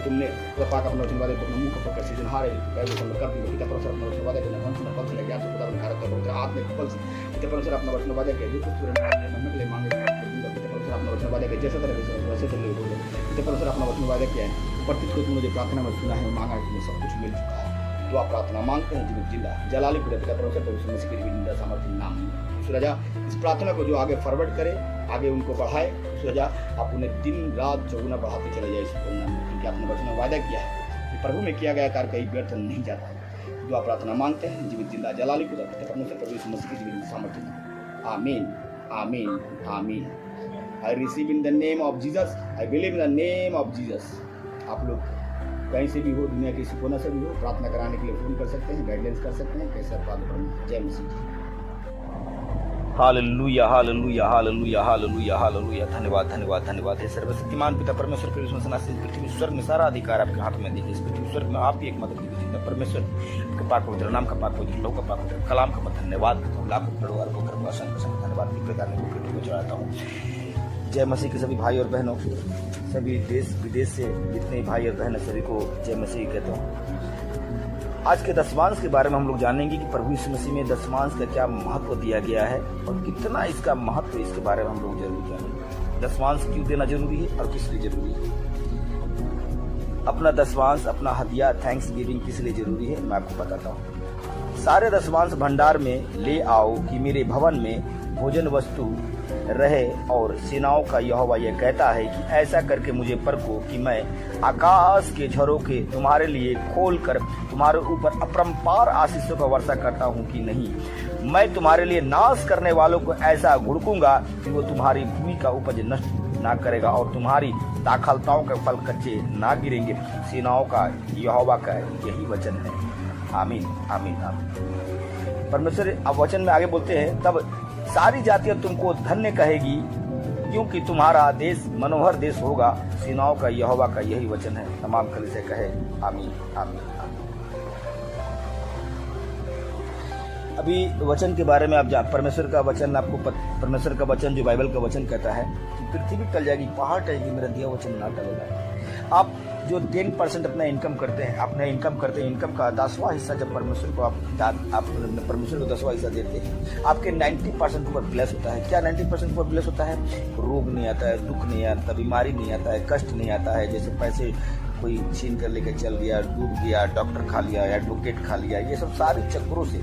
तुमने खुदा पाक अपने वचन वादे तुमने मुंह को पकड़ सृजनहार है तो कहे वो कर दूंगा पिता परमेश्वर अपने वचन वादा किया हम सुना पक्ष लगे आप खुदा ने कार्य कर आत्मिक फल से पिता परमेश्वर अपने वचन वादा किया जो कुछ मेरे के लिए मांगे पिता परमेश्वर अपने वचन वादा किया जैसा तेरा विश्वास वैसे तेरे लिए होगा पिता परमेश्वर अपना वचन वादा किया है प्रत्येक को तुमने जो प्रार्थना में सुना है मांगा है तुम्हें सब कुछ मिल चुका है दुआ प्रार्थना मांगते हैं जीवित जिंदा जलाली खुदा पिता परमेश्वर परमेश्वर मसीह के जिंदा सामर्थ्य नाम सूरजा इस प्रार्थना को जो आगे फॉरवर्ड करे आगे उनको बढ़ाए सूरजा आप उन्हें दिन रात चौगुना बढ़ाते चले जाए इस नाम में क्योंकि आपने वचन में वादा किया है कि प्रभु में किया गया कार्य कहीं व्यर्थ नहीं जाता है दुआ प्रार्थना मांगते हैं जीवित जिंदा जलाली खुदा पिता परमेश्वर परमेश्वर मसीह के जीवित सामर्थ्य आमीन आमीन आमीन I receive in the name of Jesus. I believe in the name of Jesus. आप लोग कहीं से भी हो दुनिया के किसी कोना से भी हो प्रार्थना कराने के लिए फोन कर सकते हैं गाइडलाइंस कर सकते हैं कैसे आप जय मसीह hallelujah hallelujah hallelujah hallelujah hallelujah धन्यवाद धन्यवाद धन्यवाद हे सर्वशक्तिमान पिता परमेश्वर के इस पृथ्वी में स्वर्ग में सारा अधिकार आपके हाथ में देखिए इस पृथ्वी स्वर्ग में आप ही एक मदद कीजिए परमेश्वर के पाक पवित्र नाम का पाक पवित्र लोक का पाक पवित्र कलाम का धन्यवाद लाखों करोड़ों अरबों करोड़ों असंख्य धन्यवाद की प्रकार में चढ़ाता हूँ। जय मसीह के सभी भाई और बहनों सभी देश विदेश से जितने भाई और बहन सभी को जय मसीह कहता हूँ। आज के दशमांश के बारे में हम लोग जानेंगे कि प्रभु यीशु मसीह में दशमांश का क्या महत्व दिया गया है और कितना इसका महत्व, इसके बारे में हम लोग जरूर जानेंगे। दशमांश क्यों देना जरूरी है और किस लिए जरूरी है, अपना दशमांश, अपना हदिया, थैंक्स गिविंग किस लिए जरूरी है, मैं आपको बताता हूँ। सारे दशमांश भंडार में ले आओ कि मेरे भवन में भोजन वस्तु रहे, और सेनाओं का यहोवा यह कहता है कि ऐसा करके मुझे परखो कि मैं आकाश के झरोखे तुम्हारे लिए खोल कर तुम्हारे ऊपर अपरंपार आशीषों का वर्षा करता हूँ कि नहीं। मैं तुम्हारे लिए नाश करने वालों को ऐसा घुड़कूंगा कि वो तुम्हारी भूमि का उपज नष्ट ना करेगा और तुम्हारी दाखलताओं के फल कच्चे ना गिरेंगे। सेनाओं का यहोवा का यही वचन है। आमीन आमीन आमीन। परमेश्वर अब वचन में आगे बोलते हैं, तब सारी जातियां तुमको धन्य कहेगी क्योंकि तुम्हारा देश मनोहर देश होगा। सेनाओं का यहोवा का यही वचन है। तमाम कलीसिया कहे आमीन आमीन आमीन। अभी वचन के बारे में आप परमेश्वर का वचन आपको परमेश्वर का वचन जो बाइबल का वचन कहता है कि पृथ्वी टल जाएगी, पहाड़ टलेगी, मेरा दिया वचन ना टलेगा। आप जो 10% अपना इनकम करते हैं, अपने इनकम करते हैं, इनकम का 10वां हिस्सा जब परमेश्वर को आप परमेश्वर को 10वां हिस्सा देते हैं, आपके 90% ऊपर ब्लेस होता है। क्या 90% ऊपर ब्लेस होता है? रोग नहीं आता है, दुख नहीं आता, बीमारी नहीं आता है, कष्ट नहीं आता है। जैसे पैसे कोई छीन कर लेकर चल गया, डूब गया, डॉक्टर खा लिया, एडवोकेट खा लिया, ये सब सारे चक्रों से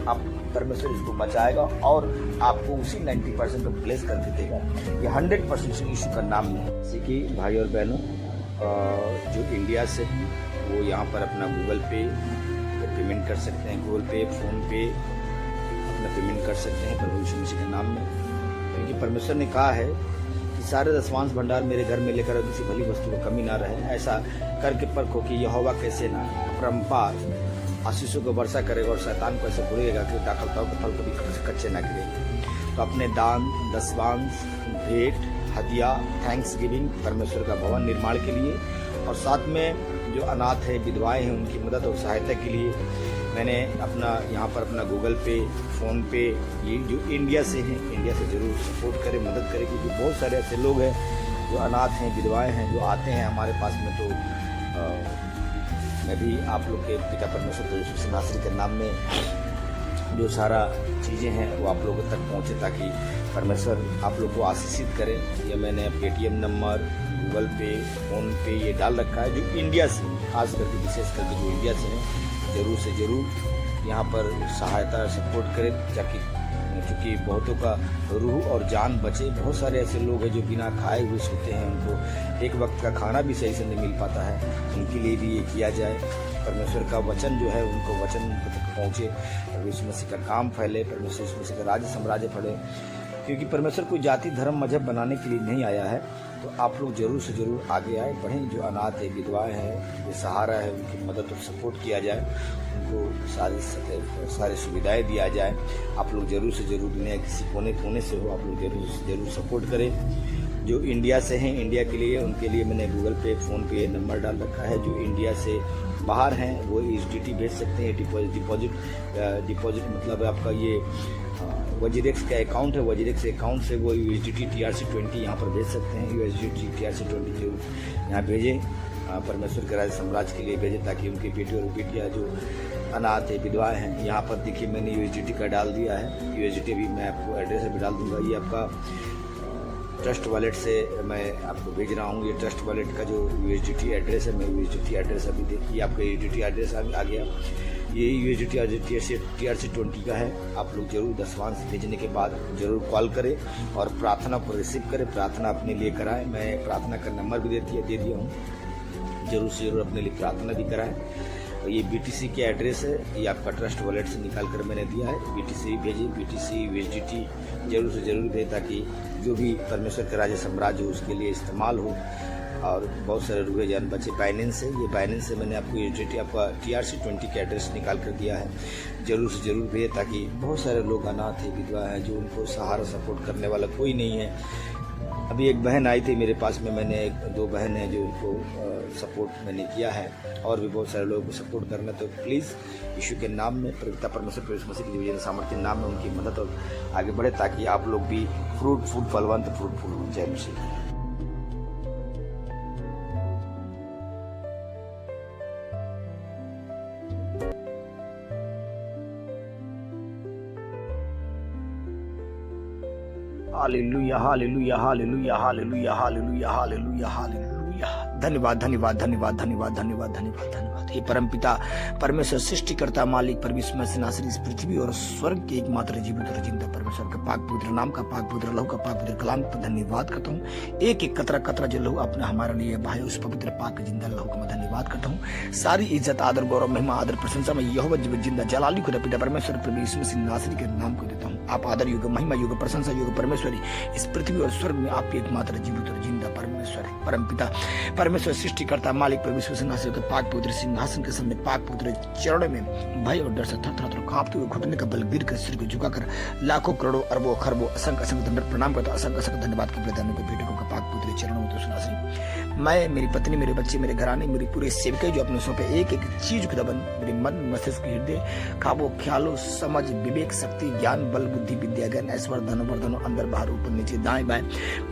आप परमेश्वर इसको बचाएगा और आपको उसी 90% को ब्लेस करके देगा। ये 100% यीशु का नाम है। जैसे कि भाई और बहनों जो इंडिया से हैं वो यहाँ पर अपना गूगल पे पेमेंट कर सकते हैं, गूगल पे, फोन पे अपना पेमेंट कर सकते हैं प्रभु यीशु मसीह के नाम में, क्योंकि परमेश्वर ने कहा है कि सारे दशमांश भंडार मेरे घर में लेकर किसी भली वस्तु को कमी ना रहे। ऐसा करके परखो कि यहोवा कैसे ना अपरंपार आशीषों को वर्षा करेगा और शैतान को ऐसे बुरेगा कि दाखलताओं के फल कभी कच्चे ना गिरेंगे। तो अपने दान, दशमांश, भेंट, हदिया, थैंक्स गिविंग परमेश्वर का भवन निर्माण के लिए, और साथ में जो अनाथ हैं, विधवाएं हैं, उनकी मदद और सहायता के लिए मैंने अपना यहाँ पर अपना गूगल पे, फोन पे, ये जो इंडिया से हैं, इंडिया से जरूर सपोर्ट करें, मदद करें, क्योंकि बहुत सारे ऐसे लोग हैं जो अनाथ हैं, विधवाएं हैं, जो आते हैं हमारे पास में। तो मैं भी आप लोग के पिता परमेश्वर प्रभु यीशु नासरी के नाम में जो सारा चीज़ें हैं वो आप लोगों तक पहुँचे, ताकि परमेश्वर आप लोग को आशीषित करे। ये मैंने पेटीएम नंबर, गूगल पे, फ़ोन पे ये डाल रखा है। जो इंडिया से, खास करके विशेष करके जो इंडिया से हैं, ज़रूर से ज़रूर यहाँ पर सहायता सपोर्ट करें, ताकि क्योंकि बहुतों का रूह और जान बचे। बहुत सारे ऐसे लोग हैं जो बिना खाए हुए सोते हैं, उनको एक वक्त का खाना भी सही से नहीं मिल पाता है, उनके लिए भी ये किया जाए। परमेश्वर का वचन जो है उनको वचन तक पहुँचे, परमेश्वर मसीह का काम फैले, परमेश्वर मसीह का राज्य साम्राज्य फैले, क्योंकि परमेश्वर कोई जाति धर्म मजहब बनाने के लिए नहीं आया है। तो आप लोग जरूर से जरूर आगे आए, बढ़ें। जो अनाथ है, विधवाएं हैं, बेसहारा है, उनकी मदद और सपोर्ट किया जाए, उनको सारी सुविधाएं दिया जाए। आप लोग जरूर से जरूर, दुनिया किसी कोने से हो, आप लोग जरूर से जरूर सपोर्ट करें। जो इंडिया से हैं, इंडिया के लिए, उनके लिए मैंने गूगल पे, फ़ोन पे नंबर डाल रखा है। जो इंडिया से बाहर हैं वो SDT भेज सकते हैं। डिपॉजिट मतलब आपका ये वजीरेक्स का अकाउंट है, वजीरेक्स अकाउंट से वो USDT TRC20 यहाँ पर भेज सकते हैं। USDT TRC20 जरूर यहाँ भेजें, परमेश्वर के राज्य साम्राज्य के लिए भेजें, ताकि उनकी बेटी और बेटियाँ जो अनाथ है, विधवाएं हैं, यहाँ पर देखिए मैंने USDT का डाल दिया है। USDT भी मैं आपको एड्रेस भी डाल दूँगा। ये आपका ट्रस्ट वॉलेट से मैं आपको भेज रहा हूँ। ये ट्रस्ट वॉलेट का जो USDT एड्रेस है, मैं USDT एड्रेस अभी देखिए आपका USDT एड्रेस आ गया। ये USDT TRC20 का है। आप लोग जरूर दशमांश भेजने के बाद जरूर कॉल करें और प्रार्थना को रिसीव करें, प्रार्थना अपने लिए कराएं। मैं प्रार्थना का नंबर भी दे दिया हूँ, जरूर से जरूर अपने लिए प्रार्थना भी कराएं। ये BTC के एड्रेस है, ये आपका ट्रस्ट वॉलेट से निकाल कर मैंने दिया है। BTC भेजिए, BTC USDT जरूर से जरूर भेजें, ताकि जो भी परमेश्वर का राज्य साम्राज्य हो उसके लिए इस्तेमाल हो और बहुत सारे रुपये जान बचे। बाइनेंस है, ये बाइनेंस से मैंने आपको USDT आपका TRC20 के एड्रेस निकाल कर दिया है। जरूर से जरूर भेजें, ताकि बहुत सारे लोग अनाथ है, विधवा है, जो उनको सहारा सपोर्ट करने वाला कोई नहीं है। अभी एक बहन आई थी मेरे पास में, मैंने 2 बहन हैं जो उनको सपोर्ट मैंने किया है, और भी बहुत सारे लोगों को सपोर्ट करना। तो प्लीज़ यीशु के नाम में, पिता परमेश्वर प्रभु मसीह की विजय सामर्थ्य के नाम में उनकी मदद और आगे बढ़े, ताकि आप लोग भी फ्रूटफुल, फलवंत, फ्रूटफुल हो। जय मसीह। Hallelujah hallelujah hallelujah hallelujah hallelujah hallelujah hallelujah. धन्यवाद धन्यवाद धन्यवाद धन्यवाद धन्यवाद धन्यवाद धन्यवाद। हे परमपिता परमेश्वर सृष्टिकर्ता मालिक परमेश्वर से नासरी इस पृथ्वी और स्वर्ग के एकमात्र जीवित और जिंदा परमेश्वर का पाक पवित्र नाम का पाक पवित्र लहू का पाक पवित्र कलाम का धन्यवाद करता हूँ। एक एक कतरा कतरा जो लहू अपने हमारे लिए भाई उस पवित्र पाक जिंदा लहू का मैं धन्यवाद करता हूँ। सारी इज्जत आदर गौरव महिमा आदर प्रशंसा में यहोवा जीवित जिंदा जलाली खुदा पिता परमेश्वर प्रभु यीशु मसीह नासरी के नाम को देता हूँ। आप आदर युग महिमा युग प्रशंसा युग परमेश्वरी इस पृथ्वी और स्वर्ग में आपकी एकमात्र जीवित और जिंदा परमेश्वर है। परमपिता परमेश्वर सृष्टिकर्ता मालिक परमेश्वर सिंहासन के पाक पवित्र सिंहासन के सामने पाक पवित्र चरणों में भय और डर से थर कांपते हुए घुटने का बल गिर कर सिर को झुकाकर लाखों करोड़ों अरबों खरबों असंख्य असंख्य दंड प्रणाम करता असंख्य असंख्य धन्यवाद के प्रदान को बेटों का पाक पवित्र चरणों में तो सुना सही। मैं मेरी पत्नी मेरे बच्चे मेरे घराने मेरी पूरे सेवके जो अपने सौंपे एक एक चीज खुदाबंद मेरे मन मस्तिष्क हृदय काबो ख्यालों समझ विवेक शक्ति ज्ञान बल बुद्धि विद्या ज्ञान ऐश्वर्य धन वर्धनों अंदर बाहर ऊपर नीचे दाएं बाएं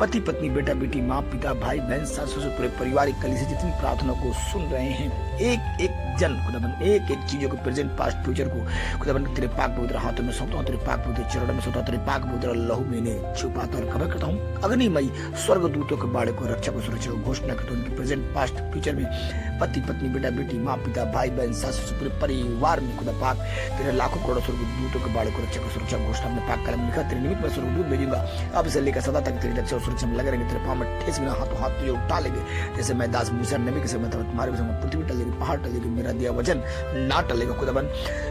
पति पत्नी बेटा बेटी माँ पिता भाई बहन सास ससुर पूरे परिवार कली से जितनी प्रार्थना को सुन रहे हैं एक एक जन खुदाबंद एक एक चीजों को प्रेजेंट पास्ट फ्यूचर को खुदाबंद तेरे पाक पवित्र हाथों में सौंपता हूँ। तेरे पाक पवित्र चरणों में सौंपता हूँ। तेरे पाक पवित्र लहू में इन्हें छुपाता और कवर करता हूँ। अग्निमयी स्वर्ग दूतों के बाड़े को रक्षा को सुरक्षा को घोषणा करता हूँ। उनके प्रेजेंट पास्ट फ्यूचर में पति पत्नी बेटा बेटी माँ पिता भाई बहन सास ससुर पूरे परिवार में खुदा पाक तेरे लाखों करोड़ों स्वर्ग दूतों के बाड़े को रक्षा को सुरक्षा घोषणा में पाक कलम लिखा तेरे निमित्त में स्वर्गदूत भेजूंगा। अब से लेकर सदा तक तेरी रक्षा और सुरक्षा में लगे रहेंगे। तेरे पाँव में ठेस बिना हाथों हाथ तुझे उठा लेंगे जैसे मैं दास मूसा नबी के समय तुम्हारे के समय पृथ्वी टलेगी पहाड़ टलेगी मेरा दिया वचन ना टलेगा। खुदाबंद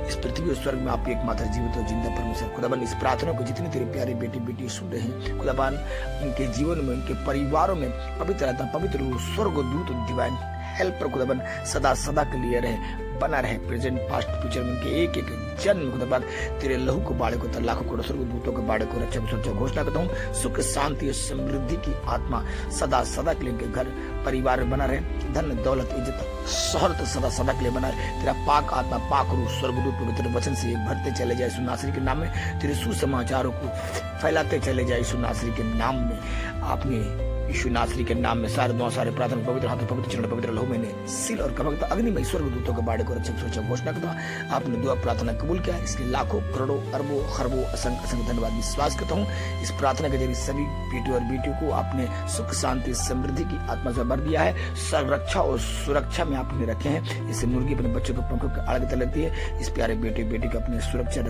इस पृथ्वी और स्वर्ग में आप एकमात्र जीवित और जिंदा परमेश्वर खुदाबंद इस प्रार्थना को जितने तेरे प्यारे बेटी बेटी सुन रहे हैं खुदाबंद इनके जीवन में इनके परिवारों में पवित्र आत्मा पवित्र स्वर्गदूत डिवाइन हेल्पर खुदाबंद सदा सदा के लिए रहे बना रहे प्रेजेंट पास्ट फ्यूचर में उनके एक एक जन्म खुदाबंद तेरे लहू को बाड़े को लाखों करोड़ों स्वर्गदूतों के बाड़े को रक्षा सुरक्षा घोषणा करता हूँ। सुख शांति और समृद्धि की आत्मा सदा सदा के लिए उनके घर परिवार में बना रहे धन दौलत इज्जत शोहरत सदा सदा के लिए बना रहे। तेरा पाक आत्मा पाक रूह स्वर्गदूत पवित्र वचन से भरते चले जाए यीशु नासरी के नाम में तेरे सुसमाचारों को फैलाते चले जाए यीशु नासरी के नाम में आपने यीशु नासरी के नाम में सारे दुआ सारे प्रार्थना पवित्र हाथों पवित्र चरण पवित्र लहू में सील और कमक अग्निमय स्वर्गदूतों के बाड़े को रक्षा सुरक्षा घोषणा करता आपने दुआ प्रार्थना कबूल किया। इसके लाखों करोड़ों अरबों खरबों असंख्य असंख्य धन्यवाद विश्वास करता हूँ। इस प्रार्थना के जरिए सभी बेटी और बेटियों को आपने सुख शांति समृद्धि की आत्मा से भर दिया है। संरक्षा और सुरक्षा में आपने रखे हैं। इसे मुर्गी अपने बच्चों को पंखों के आड़ लेती है। इस प्यारे बेटे बेटी को अपने सुरक्षा